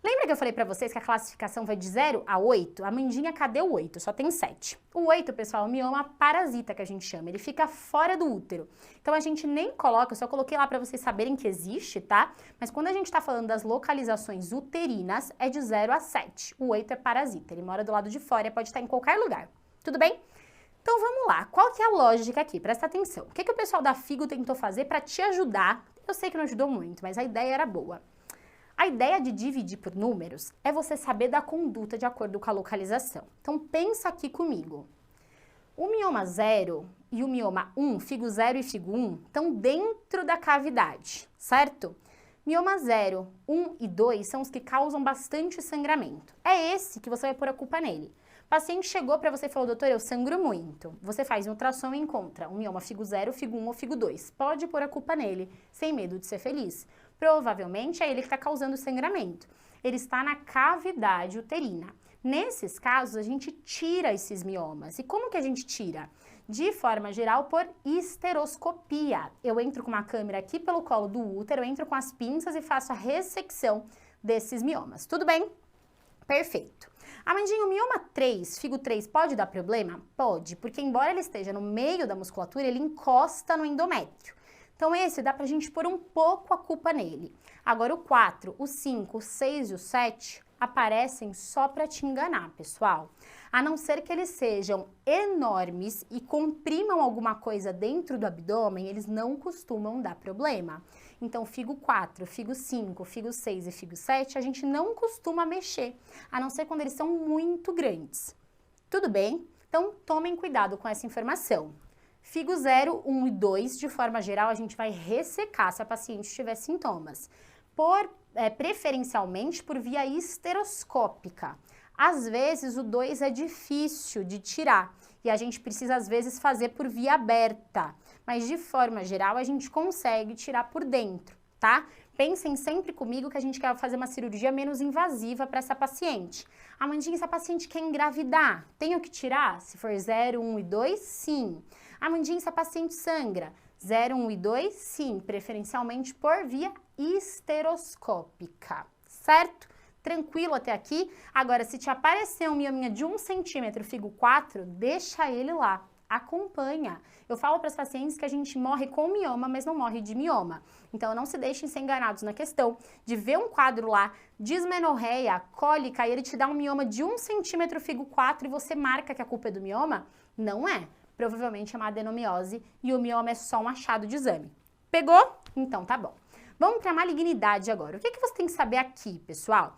Speaker 5: Lembra que eu falei para vocês que a classificação vai de 0 a 8? Amandinha, cadê o 8? Só tem 7. O 8, pessoal, é o mioma parasita que a gente chama. Ele fica fora do útero. Então, a gente nem coloca, eu só coloquei lá para vocês saberem que existe, tá? Mas quando a gente está falando das localizações uterinas, é de 0 a 7. O 8 é parasita. Ele mora do lado de fora e pode estar em qualquer lugar. Tudo bem? Então vamos lá, qual que é a lógica aqui? Presta atenção. O que o pessoal da FIGO tentou fazer para te ajudar? Eu sei que não ajudou muito, mas a ideia era boa. A ideia de dividir por números é você saber da conduta de acordo com a localização. Então pensa aqui comigo. O mioma 0 e o mioma 1, FIGO 0 e FIGO 1, estão dentro da cavidade, certo? Mioma 0, 1 e 2 são os que causam bastante sangramento. É esse que você vai pôr a culpa nele. O paciente chegou para você e falou, doutor, eu sangro muito. Você faz um ultrassom e encontra um mioma FIGO 0, FIGO 1 ou FIGO 2. Pode pôr a culpa nele, sem medo de ser feliz. Provavelmente é ele que está causando o sangramento. Ele está na cavidade uterina. Nesses casos, a gente tira esses miomas. E como que a gente tira? De forma geral, por histeroscopia. Eu entro com uma câmera aqui pelo colo do útero, eu entro com as pinças e faço a ressecção desses miomas. Tudo bem? Perfeito. Amandinha, o mioma 3, FIGO 3, pode dar problema? Pode, porque embora ele esteja no meio da musculatura, ele encosta no endométrio. Então esse dá pra gente pôr um pouco a culpa nele. Agora o 4, o 5, o 6 e o 7 aparecem só para te enganar, pessoal. A não ser que eles sejam enormes e comprimam alguma coisa dentro do abdômen, eles não costumam dar problema. Então, FIGO 4, FIGO 5, FIGO 6 e FIGO 7, a gente não costuma mexer, a não ser quando eles são muito grandes. Tudo bem? Então, tomem cuidado com essa informação. FIGO 0, 1 e 2, de forma geral, a gente vai ressecar se a paciente tiver sintomas. Preferencialmente por via histeroscópica. Às vezes o 2 é difícil de tirar e a gente precisa às vezes fazer por via aberta, mas de forma geral a gente consegue tirar por dentro, tá? Pensem sempre comigo que a gente quer fazer uma cirurgia menos invasiva para essa paciente. Amandinha, essa paciente quer engravidar, tenho que tirar? Se for 0, 1 e 2, sim. Amandinha, essa paciente sangra, 0, 1 e 2, sim, preferencialmente por via histeroscópica, certo? Tranquilo até aqui? Agora, se te aparecer um miominha de 1 centímetro, figo 4, deixa ele lá, acompanha. Eu falo para as pacientes que a gente morre com mioma, mas não morre de mioma. Então, não se deixem ser enganados na questão de ver um quadro lá, dismenorreia, cólica, e ele te dá um mioma de 1 centímetro, figo 4, e você marca que a culpa é do mioma? Não é. Provavelmente é uma adenomiose e o mioma é só um achado de exame. Pegou? Então tá bom. Vamos para a malignidade agora. O que você tem que saber aqui, pessoal?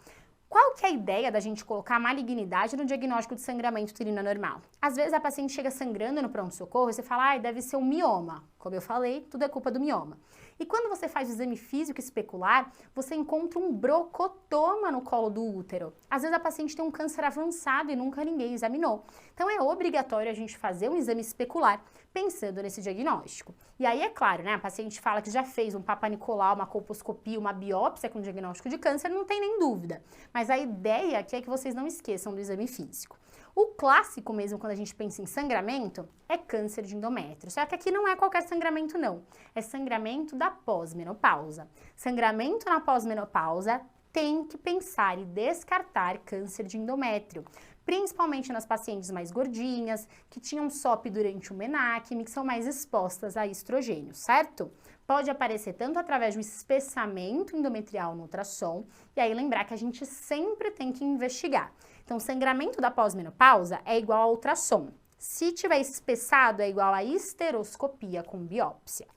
Speaker 5: Qual que é a ideia da gente colocar a malignidade no diagnóstico de sangramento uterino anormal? Às vezes a paciente chega sangrando no pronto-socorro e você fala, ai, deve ser um mioma. Como eu falei, tudo é culpa do mioma. E quando você faz o exame físico especular, você encontra um brocotoma no colo do útero. Às vezes a paciente tem um câncer avançado e nunca ninguém examinou. Então é obrigatório a gente fazer um exame especular pensando nesse diagnóstico. E aí é claro, né, a paciente fala que já fez um Papa Nicolau, uma colposcopia, uma biópsia com diagnóstico de câncer, não tem nem dúvida. Mas a ideia aqui é que vocês não esqueçam do exame físico. O clássico mesmo, quando a gente pensa em sangramento, é câncer de endométrio. Só que aqui não é qualquer sangramento, não. É sangramento da pós-menopausa. Sangramento na pós-menopausa tem que pensar e descartar câncer de endométrio. Principalmente nas pacientes mais gordinhas, que tinham SOP durante o menacme, que são mais expostas a estrogênio, certo? Pode aparecer tanto através de um espessamento endometrial no ultrassom, e aí lembrar que a gente sempre tem que investigar. Então, sangramento da pós-menopausa é igual ao ultrassom. Se tiver espessado, é igual a histeroscopia com biópsia.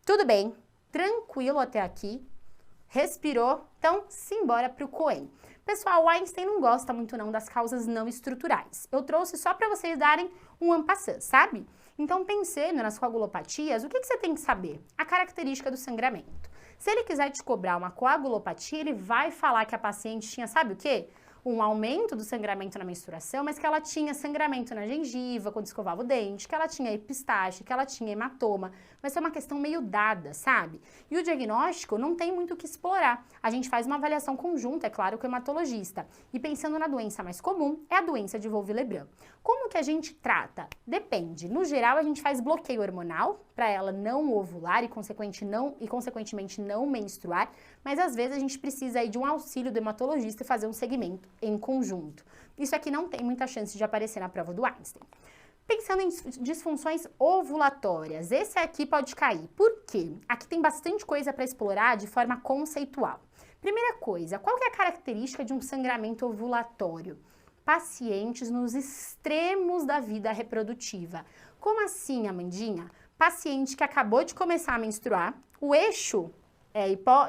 Speaker 5: Tudo bem? Tranquilo até aqui? Respirou? Então, simbora para o Cohen. Pessoal, o Einstein não gosta muito não das causas não estruturais. Eu trouxe só para vocês darem um en passant, sabe? Então, pensando nas coagulopatias, o que você tem que saber? A característica do sangramento. Se ele quiser te cobrar uma coagulopatia, ele vai falar que a paciente tinha, sabe o quê? Um aumento do sangramento na menstruação, mas que ela tinha sangramento na gengiva quando escovava o dente, que ela tinha epistaxe, que ela tinha hematoma. Vai ser uma questão meio dada, sabe? E o diagnóstico não tem muito o que explorar. A gente faz uma avaliação conjunta, é claro, com o hematologista. E pensando na doença mais comum, é a doença de Wolff-Lebrun. Como que a gente trata? Depende. No geral, a gente faz bloqueio hormonal para ela não ovular e consequentemente não menstruar, mas às vezes a gente precisa aí de um auxílio do hematologista e fazer um segmento em conjunto. Isso aqui não tem muita chance de aparecer na prova do Einstein. Pensando em disfunções ovulatórias, esse aqui pode cair. Por quê? Aqui tem bastante coisa para explorar de forma conceitual. Primeira coisa, qual que é a característica de um sangramento ovulatório? Pacientes nos extremos da vida reprodutiva. Como assim, Amandinha? Paciente que acabou de começar a menstruar, o eixo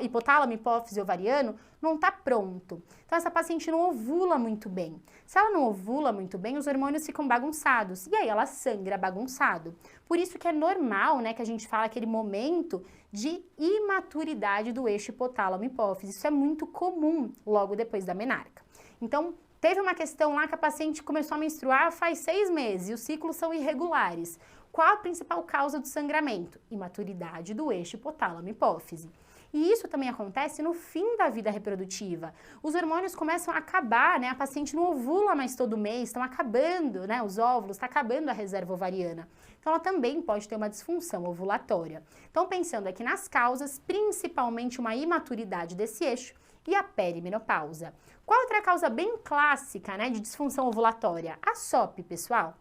Speaker 5: hipotálamo, hipófise, ovariano, não está pronto. Então, essa paciente não ovula muito bem. Se ela não ovula muito bem, os hormônios ficam bagunçados. E aí, ela sangra bagunçado. Por isso que é normal, né, que a gente fala aquele momento de imaturidade do eixo hipotálamo, hipófise. Isso é muito comum logo depois da menarca. Então, teve uma questão lá que a paciente começou a menstruar faz 6 meses e os ciclos são irregulares. Qual a principal causa do sangramento? Imaturidade do eixo hipotálamo-hipófise. E isso também acontece no fim da vida reprodutiva. Os hormônios começam a acabar, né? A paciente não ovula mais todo mês, estão acabando, né? Os óvulos, está acabando a reserva ovariana. Então, ela também pode ter uma disfunção ovulatória. Então, pensando aqui nas causas, principalmente uma imaturidade desse eixo e a perimenopausa. Qual outra causa bem clássica, né, de disfunção ovulatória? A SOP, pessoal.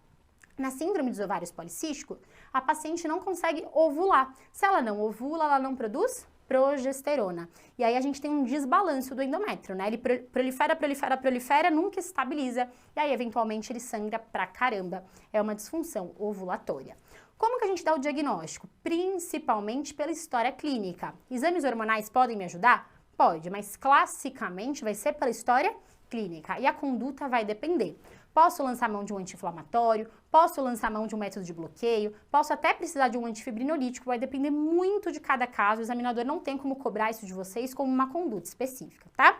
Speaker 5: Na síndrome dos ovários policísticos, a paciente não consegue ovular. Se ela não ovula, ela não produz progesterona. E aí a gente tem um desbalanço do endométrio, né? Ele prolifera, nunca estabiliza. E aí, eventualmente, ele sangra pra caramba. É uma disfunção ovulatória. Como que a gente dá o diagnóstico? Principalmente pela história clínica. Exames hormonais podem me ajudar? Pode, mas classicamente vai ser pela história clínica. E a conduta vai depender. Posso lançar mão de um anti-inflamatório, posso lançar mão de um método de bloqueio, posso até precisar de um antifibrinolítico, vai depender muito de cada caso, o examinador não tem como cobrar isso de vocês como uma conduta específica, tá?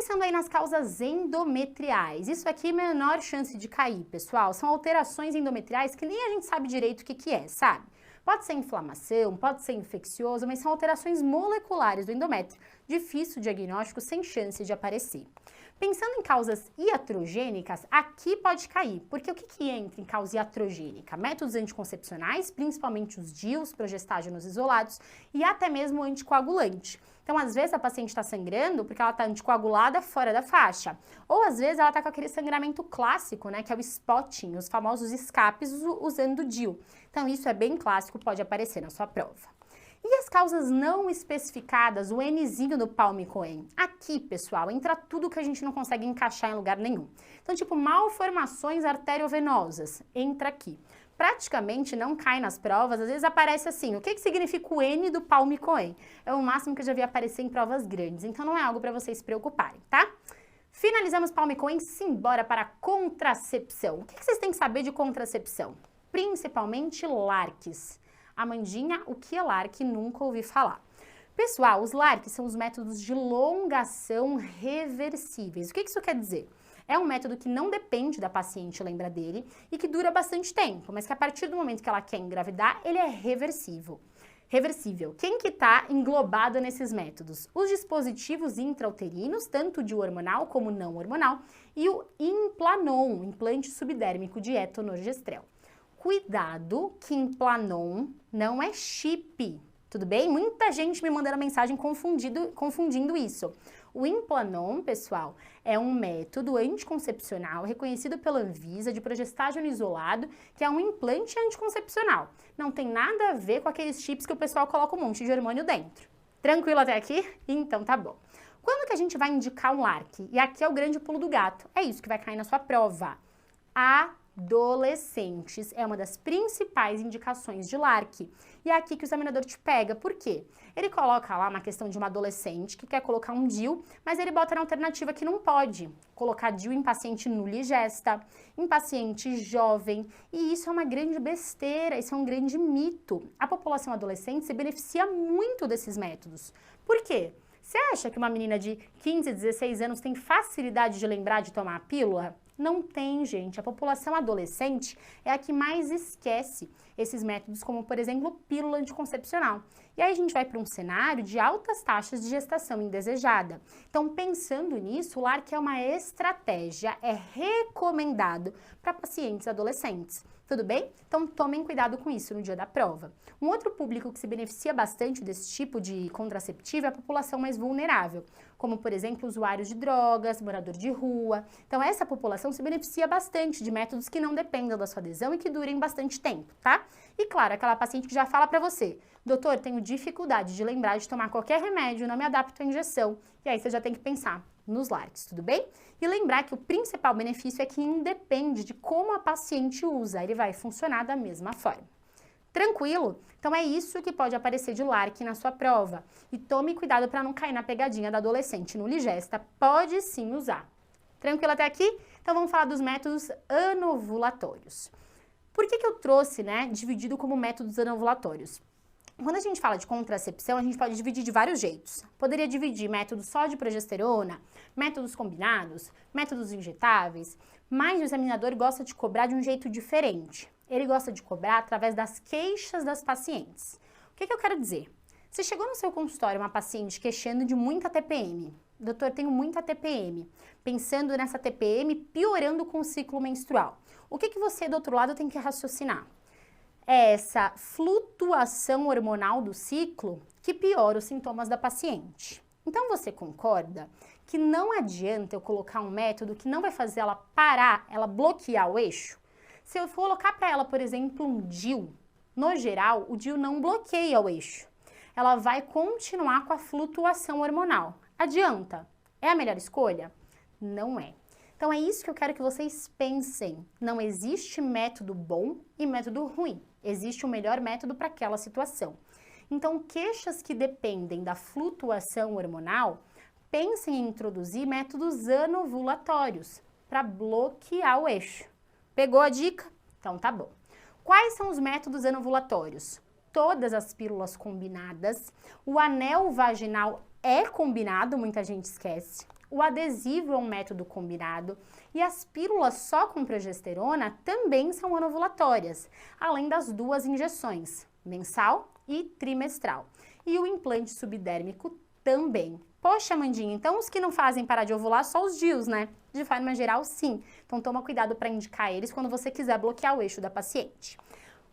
Speaker 5: Pensando aí nas causas endometriais, isso aqui é menor chance de cair, pessoal. São alterações endometriais que nem a gente sabe direito o que é, sabe? Pode ser inflamação, pode ser infeccioso, mas são alterações moleculares do endométrio. Difícil diagnóstico, sem chance de aparecer. Pensando em causas iatrogênicas, aqui pode cair, porque o que entra em causa iatrogênica? Métodos anticoncepcionais, principalmente os DIUs, progestágenos isolados, e até mesmo anticoagulante. Então, às vezes, a paciente está sangrando porque ela está anticoagulada fora da faixa. Ou, às vezes, ela está com aquele sangramento clássico, né, que é o spotting, os famosos escapes usando DIU. Então, isso é bem clássico, pode aparecer na sua prova. E as causas não especificadas, o Nzinho do Palme-Cohen? Aqui, pessoal, entra tudo que a gente não consegue encaixar em lugar nenhum. Então, tipo, malformações arteriovenosas, entra aqui. Praticamente não cai nas provas, às vezes aparece assim, o que significa o N do Palme-Cohen? É o máximo que eu já vi aparecer em provas grandes, então não é algo para vocês se preocuparem, tá? Finalizamos Palme-Cohen, simbora para a contracepção. O que vocês têm que saber de contracepção? Principalmente LARCs. Amandinha, o que é LARC? Nunca ouvi falar. Pessoal, os LARCs são os métodos de longação reversíveis. O que isso quer dizer? É um método que não depende da paciente, lembra dele, e que dura bastante tempo, mas que a partir do momento que ela quer engravidar, ele é reversível. Quem que está englobado nesses métodos? Os dispositivos intrauterinos, tanto de hormonal como não hormonal, e o Implanon, implante subdérmico de etonorgestrel. Cuidado que Implanon não é chip, tudo bem? Muita gente me mandando mensagem confundindo isso. O Implanon, pessoal, é um método anticoncepcional reconhecido pela Anvisa de progestágeno isolado, que é um implante anticoncepcional. Não tem nada a ver com aqueles chips que o pessoal coloca um monte de hormônio dentro. Tranquilo até aqui? Então tá bom. Quando que a gente vai indicar um LARC? E aqui é o grande pulo do gato. É isso que vai cair na sua prova. Adolescentes é uma das principais indicações de LARC. E é aqui que o examinador te pega. Por quê? Ele coloca lá uma questão de uma adolescente que quer colocar um DIU, mas ele bota na alternativa que não pode. Colocar DIU em paciente nuligesta, em paciente jovem. E isso é uma grande besteira, isso é um grande mito. A população adolescente se beneficia muito desses métodos. Por quê? Você acha que uma menina de 15, 16 anos tem facilidade de lembrar de tomar a pílula? Não tem, gente. A população adolescente é a que mais esquece esses métodos, como, por exemplo, pílula anticoncepcional. E aí a gente vai para um cenário de altas taxas de gestação indesejada. Então, pensando nisso, o LARC é uma estratégia, é recomendado para pacientes adolescentes. Tudo bem? Então, tomem cuidado com isso no dia da prova. Um outro público que se beneficia bastante desse tipo de contraceptivo é a população mais vulnerável, como, por exemplo, usuários de drogas, morador de rua. Então, essa população se beneficia bastante de métodos que não dependam da sua adesão e que durem bastante tempo, tá? E, claro, aquela paciente que já fala pra você, doutor, tenho dificuldade de lembrar de tomar qualquer remédio, não me adapto à injeção. E aí você já tem que pensar nos LARCs, tudo bem? E lembrar que o principal benefício é que independe de como a paciente usa, ele vai funcionar da mesma forma. Tranquilo? Então é isso que pode aparecer de LARC na sua prova. E tome cuidado para não cair na pegadinha da adolescente nuligesta, pode sim usar. Tranquilo até aqui? Então vamos falar dos métodos anovulatórios. Por que eu trouxe, dividido como métodos anovulatórios? Quando a gente fala de contracepção, a gente pode dividir de vários jeitos. Poderia dividir métodos só de progesterona, métodos combinados, métodos injetáveis, mas o examinador gosta de cobrar de um jeito diferente. Ele gosta de cobrar através das queixas das pacientes. O que eu quero dizer? Se chegou no seu consultório uma paciente queixando de muita TPM, doutor, tenho muita TPM, pensando nessa TPM piorando com o ciclo menstrual, o que você do outro lado tem que raciocinar? É essa flutuação hormonal do ciclo que piora os sintomas da paciente. Então você concorda que não adianta eu colocar um método que não vai fazer ela parar, ela bloquear o eixo? Se eu colocar para ela, por exemplo, um DIU, no geral, o DIU não bloqueia o eixo. Ela vai continuar com a flutuação hormonal. Adianta? É a melhor escolha? Não é. Então é isso que eu quero que vocês pensem. Não existe método bom e método ruim. Existe o melhor método para aquela situação. Então, queixas que dependem da flutuação hormonal, pensem em introduzir métodos anovulatórios para bloquear o eixo. Pegou a dica? Então tá bom. Quais são os métodos anovulatórios? Todas as pílulas combinadas, o anel vaginal é combinado, muita gente esquece. O adesivo é um método combinado e as pílulas só com progesterona também são anovulatórias, além das 2 injeções, mensal e trimestral. E o implante subdérmico também. Poxa, Amandinha, então os que não fazem parar de ovular só os DIUs, né? De forma geral, sim. Então toma cuidado para indicar eles quando você quiser bloquear o eixo da paciente.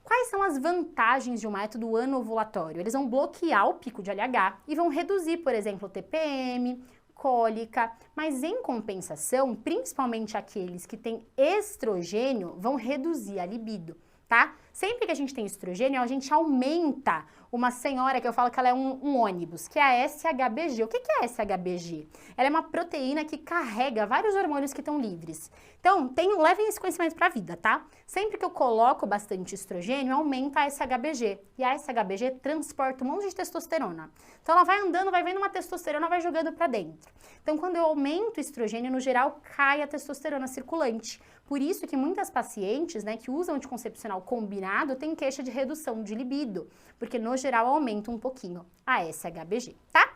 Speaker 5: Quais são as vantagens de um método anovulatório? Eles vão bloquear o pico de LH e vão reduzir, por exemplo, o TPM, cólica, mas em compensação, principalmente aqueles que têm estrogênio, vão reduzir a libido, tá? Sempre que a gente tem estrogênio, a gente aumenta uma senhora que eu falo que ela é um ônibus, que é a SHBG. O que é a SHBG? Ela é uma proteína que carrega vários hormônios que estão livres. Então, levem esse conhecimento para a vida, tá? Sempre que eu coloco bastante estrogênio, aumenta a SHBG. E a SHBG transporta um monte de testosterona. Então, ela vai andando, vai vendo uma testosterona, vai jogando para dentro. Então, quando eu aumento o estrogênio, no geral, cai a testosterona circulante. Por isso que muitas pacientes, né, que usam anticoncepcional combinado têm queixa de redução de libido, porque no geral aumenta um pouquinho a SHBG, tá?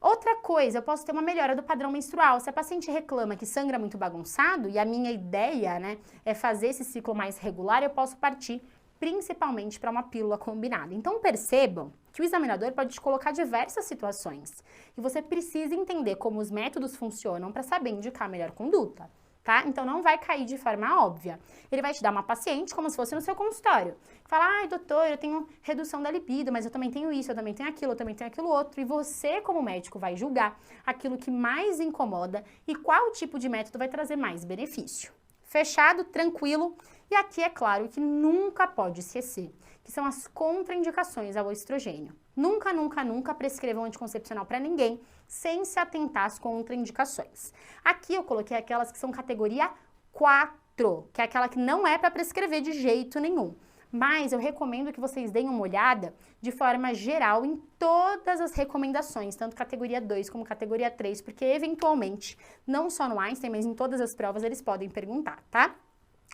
Speaker 5: Outra coisa, eu posso ter uma melhora do padrão menstrual. Se a paciente reclama que sangra muito bagunçado, e a minha ideia, né, é fazer esse ciclo mais regular, eu posso partir principalmente para uma pílula combinada. Então percebam que o examinador pode te colocar diversas situações e você precisa entender como os métodos funcionam para saber indicar a melhor conduta. Tá? Então não vai cair de forma óbvia. Ele vai te dar uma paciente como se fosse no seu consultório. Fala, ai doutor, eu tenho redução da libido, mas eu também tenho isso, eu também tenho aquilo, eu também tenho aquilo outro. E você, como médico, vai julgar aquilo que mais incomoda e qual tipo de método vai trazer mais benefício. Fechado, tranquilo. E aqui é claro que nunca pode esquecer, que são as contraindicações ao estrogênio. Nunca, nunca, nunca prescrevam anticoncepcional para ninguém sem se atentar às contraindicações. Aqui eu coloquei aquelas que são categoria 4, que é aquela que não é para prescrever de jeito nenhum. Mas eu recomendo que vocês deem uma olhada de forma geral em todas as recomendações, tanto categoria 2 como categoria 3, porque eventualmente, não só no Einstein, mas em todas as provas eles podem perguntar, tá?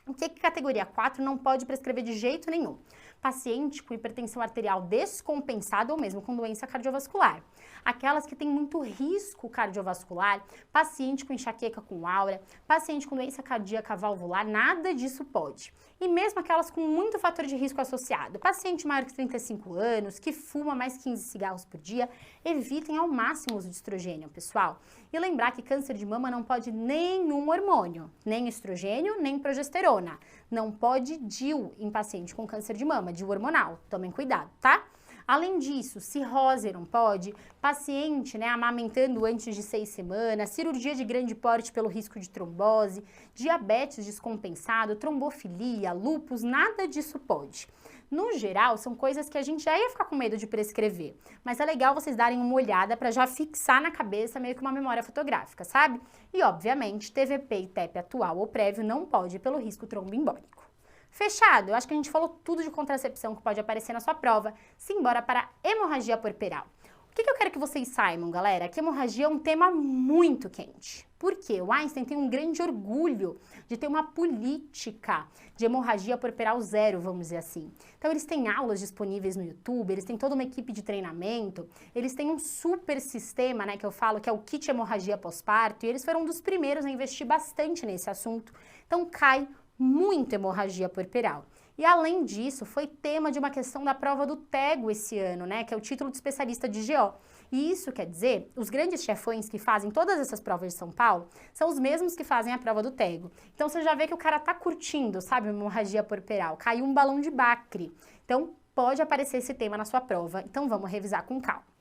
Speaker 5: O que categoria 4 não pode prescrever de jeito nenhum? Paciente com hipertensão arterial descompensada ou mesmo com doença cardiovascular. Aquelas que têm muito risco cardiovascular, paciente com enxaqueca com aura, paciente com doença cardíaca valvular, nada disso pode. E mesmo aquelas com muito fator de risco associado, paciente maior que 35 anos, que fuma mais 15 cigarros por dia, evitem ao máximo o uso de estrogênio, pessoal. E lembrar que câncer de mama não pode nenhum hormônio, nem estrogênio, nem progesterona. Não pode DIU em paciente com câncer de mama, DIU hormonal. Tomem cuidado, tá? Além disso, cirrose não pode, paciente, né, amamentando antes de 6 semanas, cirurgia de grande porte pelo risco de trombose, diabetes descompensado, trombofilia, lúpus, nada disso pode. No geral, são coisas que a gente já ia ficar com medo de prescrever, mas é legal vocês darem uma olhada para já fixar na cabeça meio que uma memória fotográfica, sabe? E, obviamente, TVP e TEP atual ou prévio não pode pelo risco tromboembólico. Fechado? Eu acho que a gente falou tudo de contracepção que pode aparecer na sua prova. Simbora para a hemorragia puerperal. O que eu quero que vocês saibam, galera? Que hemorragia é um tema muito quente. Por quê? O Einstein tem um grande orgulho de ter uma política de hemorragia puerperal zero, vamos dizer assim. Então, eles têm aulas disponíveis no YouTube, eles têm toda uma equipe de treinamento, eles têm um super sistema, né, que eu falo que é o kit hemorragia pós-parto, e eles foram um dos primeiros a investir bastante nesse assunto. Então, cai muito hemorragia puerperal. E além disso, foi tema de uma questão da prova do TEGO esse ano, né, que é o título de especialista de GO. E isso quer dizer, os grandes chefões que fazem todas essas provas de São Paulo são os mesmos que fazem a prova do TEGO. Então você já vê que o cara tá curtindo, sabe, hemorragia puerperal. Caiu um balão de Bacri. Então pode aparecer esse tema na sua prova. Então vamos revisar com calma.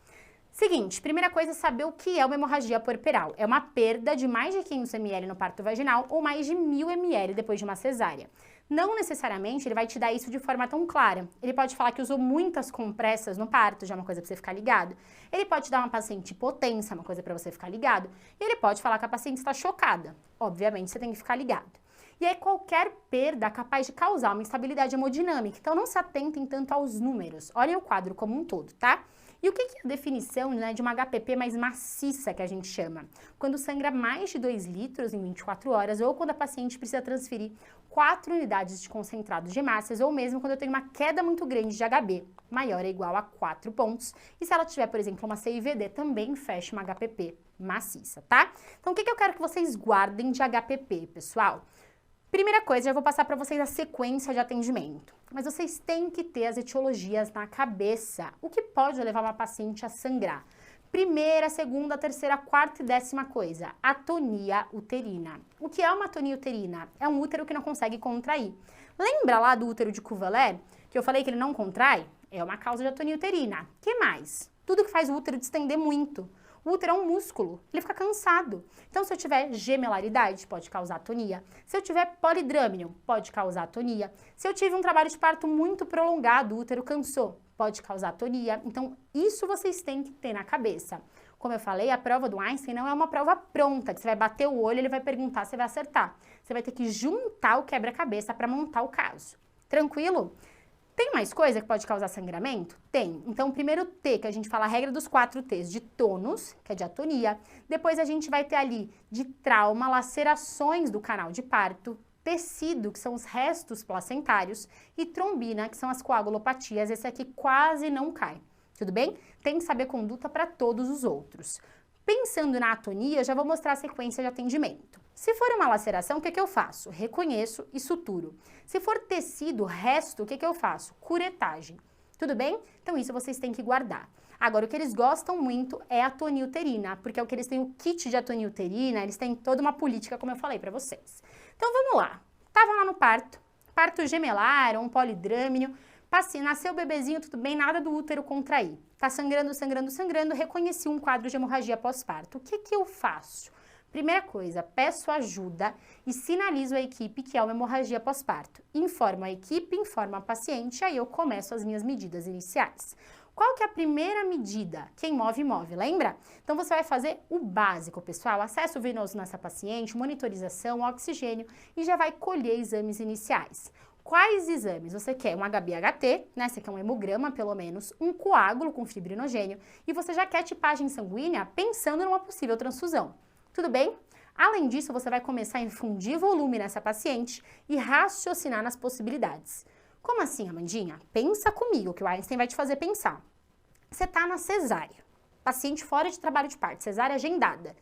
Speaker 5: Seguinte, primeira coisa é saber o que é uma hemorragia puerperal. É uma perda de mais de 500 ml no parto vaginal ou mais de 1000 ml depois de uma cesárea. Não necessariamente ele vai te dar isso de forma tão clara. Ele pode falar que usou muitas compressas no parto, já é uma coisa para você ficar ligado. Ele pode dar uma paciente hipotensa, uma coisa para você ficar ligado. E ele pode falar que a paciente está chocada. Obviamente, você tem que ficar ligado. E aí, qualquer perda é capaz de causar uma instabilidade hemodinâmica. Então, não se atentem tanto aos números. Olhem o quadro como um todo, tá? E o que é a definição, né, de uma HPP mais maciça, que a gente chama? Quando sangra mais de 2 litros em 24 horas ou quando a paciente precisa transferir 4 unidades de concentrado de hemácias ou mesmo quando eu tenho uma queda muito grande de HB, maior ou igual a 4 pontos. E se ela tiver, por exemplo, uma CIVD, também fecha uma HPP maciça, tá? Então, o que eu quero que vocês guardem de HPP, pessoal? Primeira coisa, já vou passar para vocês a sequência de atendimento, mas vocês têm que ter as etiologias na cabeça, o que pode levar uma paciente a sangrar. Primeira, segunda, terceira, quarta e 10ª coisa, atonia uterina. O que é uma atonia uterina? É um útero que não consegue contrair. Lembra lá do útero de Cuvier, que eu falei que ele não contrai? É uma causa de atonia uterina. Que mais? Tudo que faz o útero distender muito. O útero é um músculo, ele fica cansado. Então, se eu tiver gemelaridade, pode causar atonia. Se eu tiver polidrâmino, pode causar atonia. Se eu tive um trabalho de parto muito prolongado, o útero cansou, pode causar atonia. Então, isso vocês têm que ter na cabeça. Como eu falei, a prova do Einstein não é uma prova pronta, que você vai bater o olho, ele vai perguntar, você vai acertar. Você vai ter que juntar o quebra-cabeça para montar o caso. Tranquilo? Tem mais coisa que pode causar sangramento? Tem. Então, o primeiro T, que a gente fala a regra dos 4 T's, de tônus, que é de atonia. Depois a gente vai ter ali de trauma, lacerações do canal de parto, tecido, que são os restos placentários, e trombina, que são as coagulopatias. Esse aqui quase não cai. Tudo bem? Tem que saber conduta para todos os outros. Pensando na atonia, já vou mostrar a sequência de atendimento. Se for uma laceração, o que eu faço? Reconheço e suturo. Se for tecido, resto, o que eu faço? Curetagem. Tudo bem? Então isso vocês têm que guardar. Agora, o que eles gostam muito é a atonia uterina, porque é o que eles têm o kit de atonia uterina, eles têm toda uma política, como eu falei para vocês. Então vamos lá. Tava lá no parto gemelar, um polidrâmino, nasceu o bebezinho, tudo bem, nada do útero contrair. Tá sangrando, sangrando, sangrando, reconheci um quadro de hemorragia pós-parto. O que eu faço? Primeira coisa, peço ajuda e sinalizo a equipe que é uma hemorragia pós-parto. Informo a equipe, informo a paciente, aí eu começo as minhas medidas iniciais. Qual que é a primeira medida? Quem move, move, lembra? Então, você vai fazer o básico, pessoal. Acesso venoso nessa paciente, monitorização, oxigênio e já vai colher exames iniciais. Quais exames? Você quer um HB-HT, né? Você quer um hemograma, pelo menos, um coágulo com fibrinogênio e você já quer tipagem sanguínea pensando numa possível transfusão. Tudo bem? Além disso, você vai começar a infundir volume nessa paciente e raciocinar nas possibilidades. Como assim, Amandinha? Pensa comigo, que o Einstein vai te fazer pensar. Você tá na cesárea, paciente fora de trabalho de parto, cesárea agendada.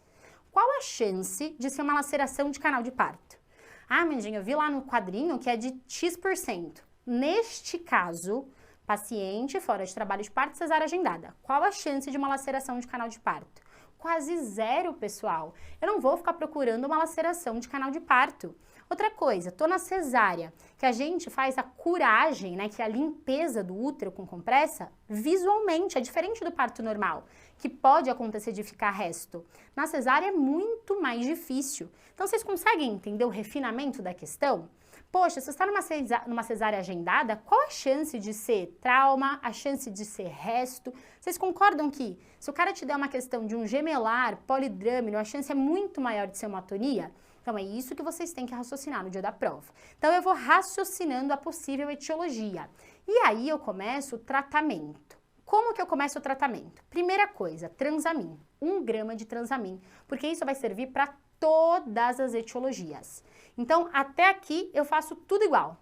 Speaker 5: Qual a chance de ser uma laceração de canal de parto? Ah, Amandinha, eu vi lá no quadrinho que é de X%. Neste caso, paciente fora de trabalho de parto, cesárea agendada. Qual a chance de uma laceração de canal de parto? Quase zero, pessoal. Eu não vou ficar procurando uma laceração de canal de parto. Outra coisa, tô na cesárea, que a gente faz a curagem, né, que é a limpeza do útero com compressa, visualmente, é diferente do parto normal, que pode acontecer de ficar resto. Na cesárea é muito mais difícil. Então, vocês conseguem entender o refinamento da questão? Poxa, se você está numa cesárea agendada, qual a chance de ser trauma, a chance de ser resto? Vocês concordam que se o cara te der uma questão de um gemelar, polidrâmino, a chance é muito maior de ser uma atonia? Então, é isso que vocês têm que raciocinar no dia da prova. Então, eu vou raciocinando a possível etiologia. E aí, eu começo o tratamento. Como que eu começo o tratamento? Primeira coisa, Transamin. 1 grama de Transamin, porque isso vai servir para todas as etiologias. Então, até aqui, eu faço tudo igual.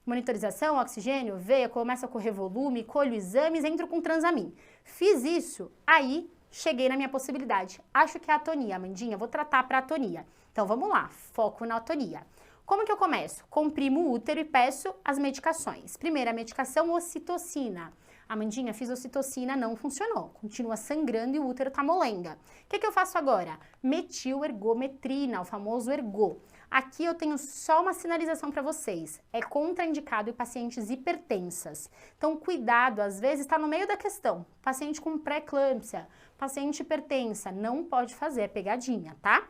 Speaker 5: Monitorização, oxigênio, veia, começa a correr volume, colho exames, entro com Transamin. Fiz isso, aí cheguei na minha possibilidade. Acho que é atonia, Amandinha, vou tratar para atonia. Então, vamos lá, foco na atonia. Como que eu começo? Comprimo o útero e peço as medicações. Primeira medicação, ocitocina. Amandinha, fiz ocitocina, não funcionou. Continua sangrando e o útero tá molenga. O que eu faço agora? Metilergometrina, o famoso ergo. Aqui eu tenho só uma sinalização para vocês. É contraindicado em pacientes hipertensas. Então, cuidado, às vezes está no meio da questão. Paciente com pré-eclâmpsia, paciente hipertensa, não pode fazer, é pegadinha, tá?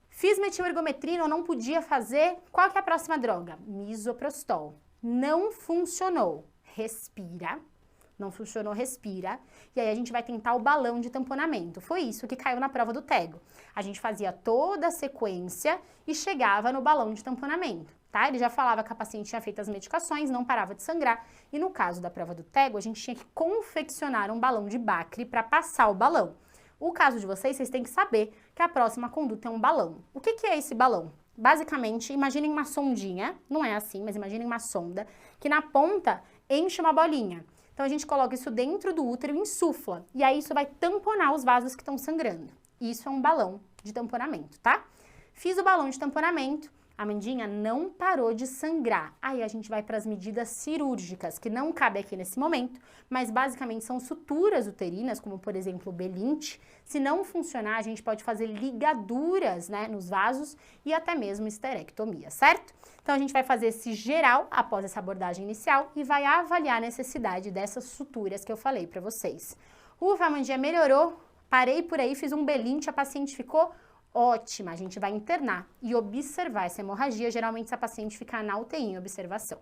Speaker 5: Fiz metilergometrina, eu não podia fazer. Qual que é a próxima droga? Misoprostol. Não funcionou. Respira. Não funcionou, respira. E aí a gente vai tentar o balão de tamponamento. Foi isso que caiu na prova do TEGO. A gente fazia toda a sequência e chegava no balão de tamponamento, tá? Ele já falava que a paciente tinha feito as medicações, não parava de sangrar. E no caso da prova do TEGO, a gente tinha que confeccionar um balão de Bacri para passar o balão. O caso de vocês têm que saber que a próxima conduta é um balão. O que é esse balão? Basicamente, imaginem uma sondinha, não é assim, mas imaginem uma sonda, que na ponta enche uma bolinha. Então, a gente coloca isso dentro do útero e insufla. E aí, isso vai tamponar os vasos que estão sangrando. Isso é um balão de tamponamento, tá? Fiz o balão de tamponamento, a Amandinha não parou de sangrar. Aí, a gente vai para as medidas cirúrgicas, que não cabe aqui nesse momento, mas basicamente são suturas uterinas, como, por exemplo, o Belinte. Se não funcionar, a gente pode fazer ligaduras, né, nos vasos e até mesmo esterectomia, certo? Então, a gente vai fazer esse geral após essa abordagem inicial e vai avaliar a necessidade dessas suturas que eu falei para vocês. Ufa, a Amandinha melhorou, parei por aí, fiz um Belinte, a paciente ficou ótima. A gente vai internar e observar essa hemorragia. Geralmente, essa paciente fica na UTI em observação.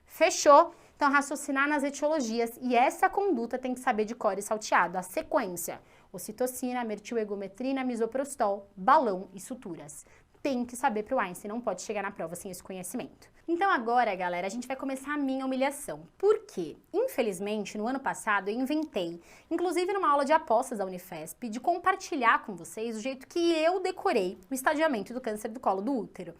Speaker 5: Fechou? Então, raciocinar nas etiologias e essa conduta tem que saber de cor e salteado. A sequência, ocitocina, metilhegometrina, misoprostol, balão e suturas. Tem que saber para o Einstein, não pode chegar na prova sem esse conhecimento. Então agora, galera, a gente vai começar a minha humilhação. Por quê? Infelizmente, no ano passado, eu inventei, inclusive numa aula de apostas da Unifesp, de compartilhar com vocês o jeito que eu decorei o estadiamento do câncer do colo do útero.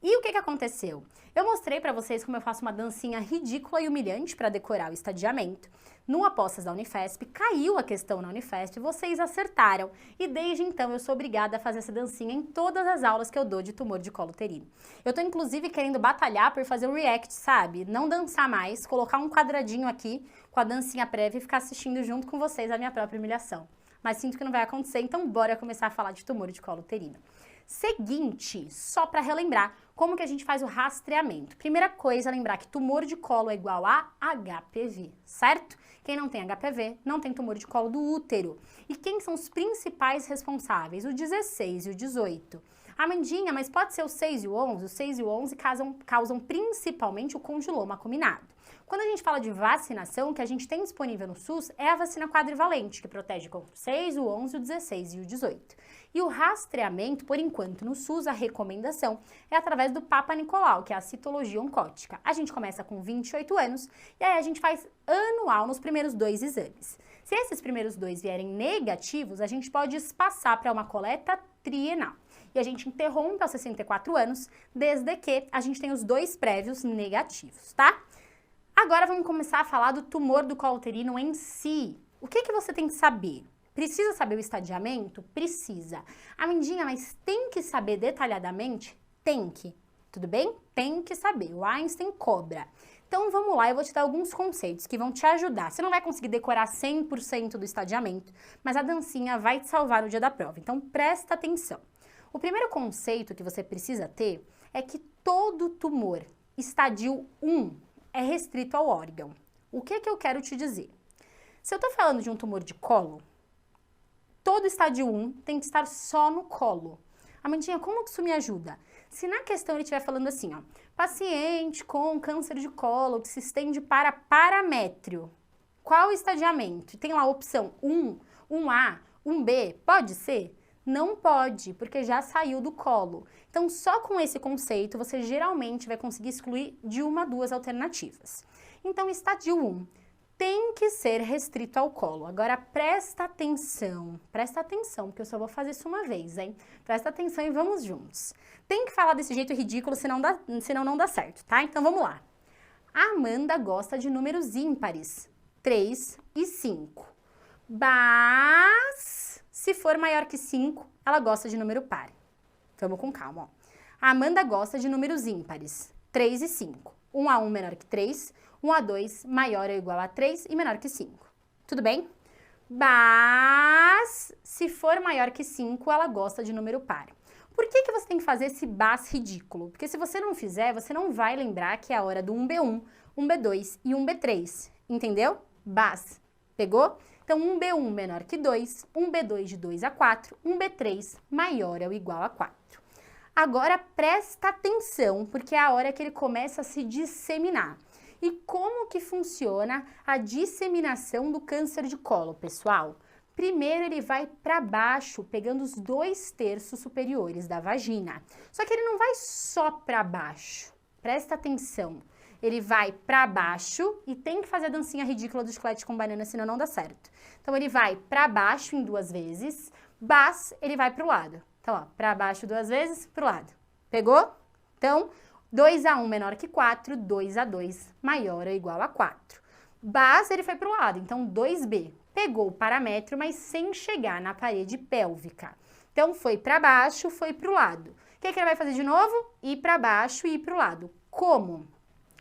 Speaker 5: E o que aconteceu? Eu mostrei para vocês como eu faço uma dancinha ridícula e humilhante para decorar o estadiamento. No Apostas da Unifesp, caiu a questão na Unifesp, vocês acertaram. E desde então eu sou obrigada a fazer essa dancinha em todas as aulas que eu dou de tumor de colo uterino. Eu tô inclusive querendo batalhar por fazer o react, sabe? Não dançar mais, colocar um quadradinho aqui com a dancinha prévia e ficar assistindo junto com vocês a minha própria humilhação. Mas sinto que não vai acontecer, então bora começar a falar de tumor de colo uterino. Seguinte, só para relembrar, como que a gente faz o rastreamento? Primeira coisa, lembrar que tumor de colo é igual a HPV, certo? Quem não tem HPV não tem tumor de colo do útero. E quem são os principais responsáveis? O 16 e o 18. Amandinha, mas pode ser o 6 e o 11? O 6 e o 11 causam principalmente o condiloma acuminado. Quando a gente fala de vacinação, o que a gente tem disponível no SUS é a vacina quadrivalente, que protege contra o 6, o 11, o 16 e o 18. E o rastreamento, por enquanto, no SUS, a recomendação é através do Papa Nicolau, que é a citologia oncótica. A gente começa com 28 anos e aí a gente faz anual nos primeiros 2 exames. Se esses primeiros 2 vierem negativos, a gente pode espaçar para uma coleta trienal. E a gente interrompe aos 64 anos, desde que a gente tem os 2 prévios negativos, tá? Agora vamos começar a falar do tumor do colo uterino em si. O que você tem que saber? Precisa saber o estadiamento? Precisa. Amandinha, mas tem que saber detalhadamente? Tem que. Tudo bem? Tem que saber. O Einstein cobra. Então vamos lá, eu vou te dar alguns conceitos que vão te ajudar. Você não vai conseguir decorar 100% do estadiamento, mas a dancinha vai te salvar no dia da prova. Então presta atenção. O primeiro conceito que você precisa ter é que todo tumor estadio 1 é restrito ao órgão. O que eu quero te dizer? Se eu tô falando de um tumor de colo, todo estádio 1 tem que estar só no colo. Amandinha, como que isso me ajuda? Se na questão ele estiver falando assim, ó, paciente com câncer de colo que se estende para paramétrio, qual o estadiamento? Tem lá a opção 1, 1A, 1B, pode ser? Não pode, porque já saiu do colo. Então, só com esse conceito, você geralmente vai conseguir excluir de 1 a 2 alternativas. Então, estádio 1 tem que ser restrito ao colo. Agora, presta atenção, porque eu só vou fazer isso uma vez, hein? Presta atenção e vamos juntos. Tem que falar desse jeito ridículo, senão não dá certo, tá? Então, vamos lá. A Amanda gosta de números ímpares, 3 e 5. Mas, se for maior que 5, ela gosta de número par. Vamos com calma, ó. A Amanda gosta de números ímpares, 3 e 5. 1 a 1 menor que 3, 1 a 2 maior ou igual a 3 e menor que 5. Tudo bem? Mas, se for maior que 5, ela gosta de número par. Por que você tem que fazer esse bas ridículo? Porque se você não fizer, você não vai lembrar que é a hora do 1B1, 1B2 e 1B3. Entendeu? Bas. Pegou? Então, 1B1 menor que 2, 1B2 de 2 a 4, 1B3 maior ou igual a 4. Agora, presta atenção, porque é a hora que ele começa a se disseminar. E como que funciona a disseminação do câncer de colo, pessoal? Primeiro, ele vai para baixo, pegando os 2 terços superiores da vagina. Só que ele não vai só para baixo. presta atenção. Ele vai para baixo e tem que fazer a dancinha ridícula do chiclete com banana, senão não dá certo. Então, ele vai para baixo em 2 vezes, bas, ele vai pro lado. Então, ó, para baixo 2 vezes, pro lado. Pegou? Então, 2 a 1 menor que 4, 2 a 2 maior ou igual a 4. Bas, ele foi pro lado, então 2B. Pegou o paramétro, mas sem chegar na parede pélvica. Então, foi para baixo, foi pro lado. O que ele vai fazer de novo? Ir para baixo e ir pro lado. Como?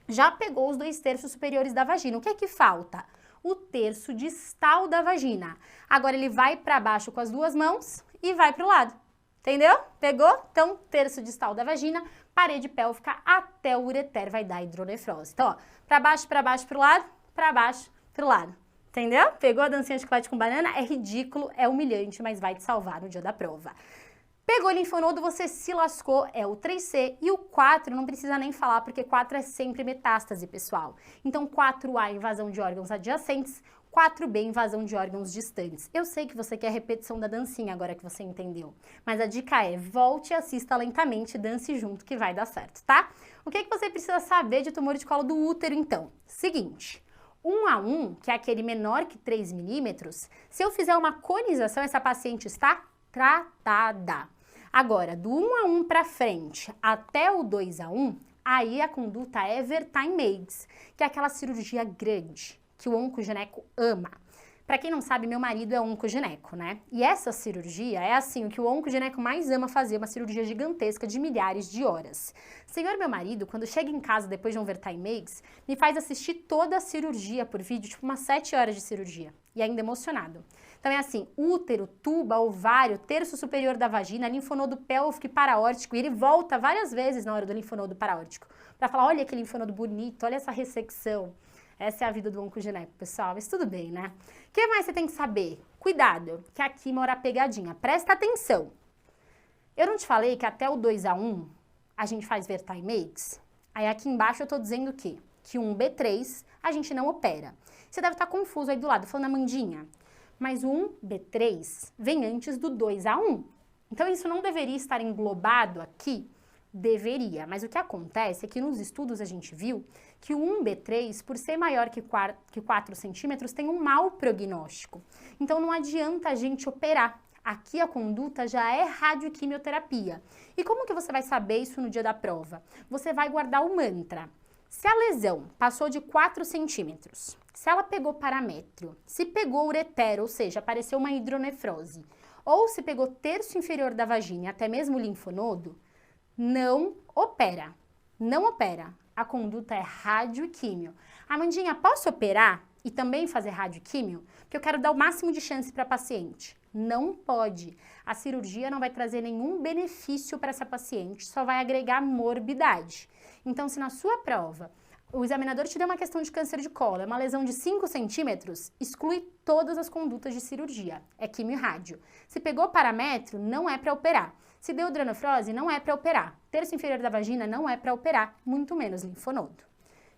Speaker 5: Já pegou os 2 terços superiores da vagina. O que é que falta? O terço distal da vagina. Agora, ele vai para baixo com as 2 mãos e vai pro lado. Entendeu? Pegou? Então, terço distal da vagina, parede pélvica até o ureter vai dar hidronefrose. Então, ó, para baixo, pro lado, para baixo, pro lado. Entendeu? Pegou a dancinha de chiclete com banana? É ridículo, é humilhante, mas vai te salvar no dia da prova. Pegou o linfonodo, você se lascou, é o 3C. E o 4, não precisa nem falar, porque 4 é sempre metástase, pessoal. Então, 4A, invasão de órgãos adjacentes, 4B, invasão de órgãos distantes. Eu sei que você quer a repetição da dancinha agora que você entendeu, mas a dica é, volte e assista lentamente, dance junto que vai dar certo, tá? O que você precisa saber de tumor de colo do útero, então? Seguinte, 1A1, que é aquele menor que 3 milímetros, se eu fizer uma conização, essa paciente está tratada. Agora, do 1A1 para frente até o 2A1, aí a conduta é Vertain-Meigs, que é aquela cirurgia grande que o oncogineco ama. Para quem não sabe, meu marido é oncogineco, né? E essa cirurgia é assim, o que o oncogineco mais ama fazer, uma cirurgia gigantesca de milhares de horas. Senhor, meu marido, quando chega em casa depois de um Vertain-Meigs, me faz assistir toda a cirurgia por vídeo, tipo umas 7 horas de cirurgia, e ainda emocionado. Então é assim, útero, tuba, ovário, terço superior da vagina, linfonodo pélvico e paraórtico, e ele volta várias vezes na hora do linfonodo paraórtico, para falar, olha que linfonodo bonito, olha essa ressecção. Essa é a vida do oncogineco, pessoal, mas tudo bem, né? O que mais você tem que saber? Cuidado, que aqui mora a pegadinha. Presta atenção. Eu não te falei que até o 2A1 a gente faz Vertain-Meigs? Aí aqui embaixo eu tô dizendo o quê? Que um B3 a gente não opera. Você deve estar confuso aí do lado, falando, Amandinha, mas o 1B3 vem antes do 2A1. Então isso não deveria estar englobado aqui? Deveria, mas o que acontece é que nos estudos a gente viu que o 1B3, por ser maior que 4 centímetros, tem um mau prognóstico. Então não adianta a gente operar. Aqui a conduta já é radioquimioterapia. E como que você vai saber isso no dia da prova? Você vai guardar o mantra. Se a lesão passou de 4 centímetros, se ela pegou paramétrio, se pegou ureter, ou seja, apareceu uma hidronefrose, ou se pegou terço inferior da vagina e até mesmo linfonodo, não opera. Não opera. A conduta é radioquímio. Amandinha, posso operar e também fazer radioquímio? Porque eu quero dar o máximo de chance para a paciente. Não pode. A cirurgia não vai trazer nenhum benefício para essa paciente, só vai agregar morbidade. Então, se na sua prova o examinador te deu uma questão de câncer de colo, é uma lesão de 5 centímetros, exclui todas as condutas de cirurgia. É quimio e rádio. Se pegou paramétrio, não é para operar. Se deu hidronefrose, não é para operar. Terço inferior da vagina não é para operar, muito menos linfonodo.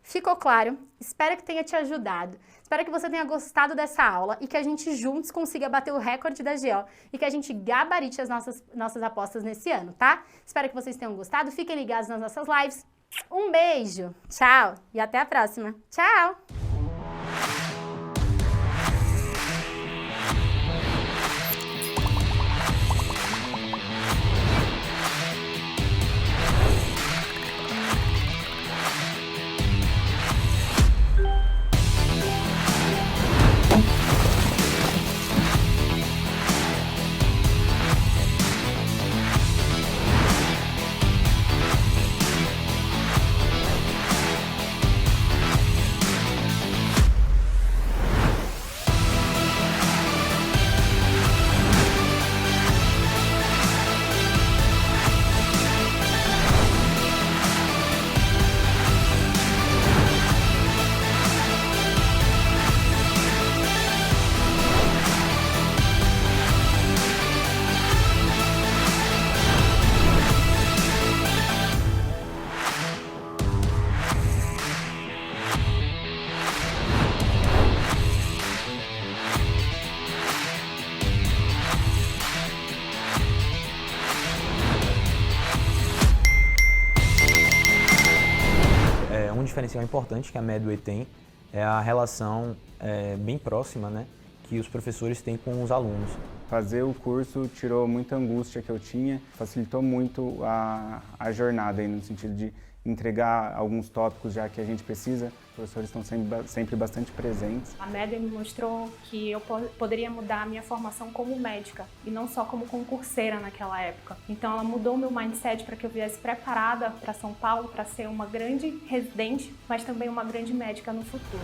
Speaker 5: Ficou claro? Espero que tenha te ajudado. Espero que você tenha gostado dessa aula e que a gente juntos consiga bater o recorde da GO e que a gente gabarite as nossas apostas nesse ano, tá? Espero que vocês tenham gostado. Fiquem ligados nas nossas lives. Um beijo, tchau e até a próxima. Tchau!
Speaker 2: diferencial importante que a Medway tem é a relação bem próxima, né, que os professores têm com os alunos.
Speaker 3: Fazer o curso tirou muita angústia que eu tinha, facilitou muito a jornada aí, no sentido de entregar alguns tópicos já que a gente precisa. Os professores estão sempre bastante presentes.
Speaker 4: A Medway me mostrou que eu poderia mudar a minha formação como médica e não só como concurseira naquela época. Então ela mudou meu mindset para que eu viesse preparada para São Paulo para ser uma grande residente, mas também uma grande médica no futuro.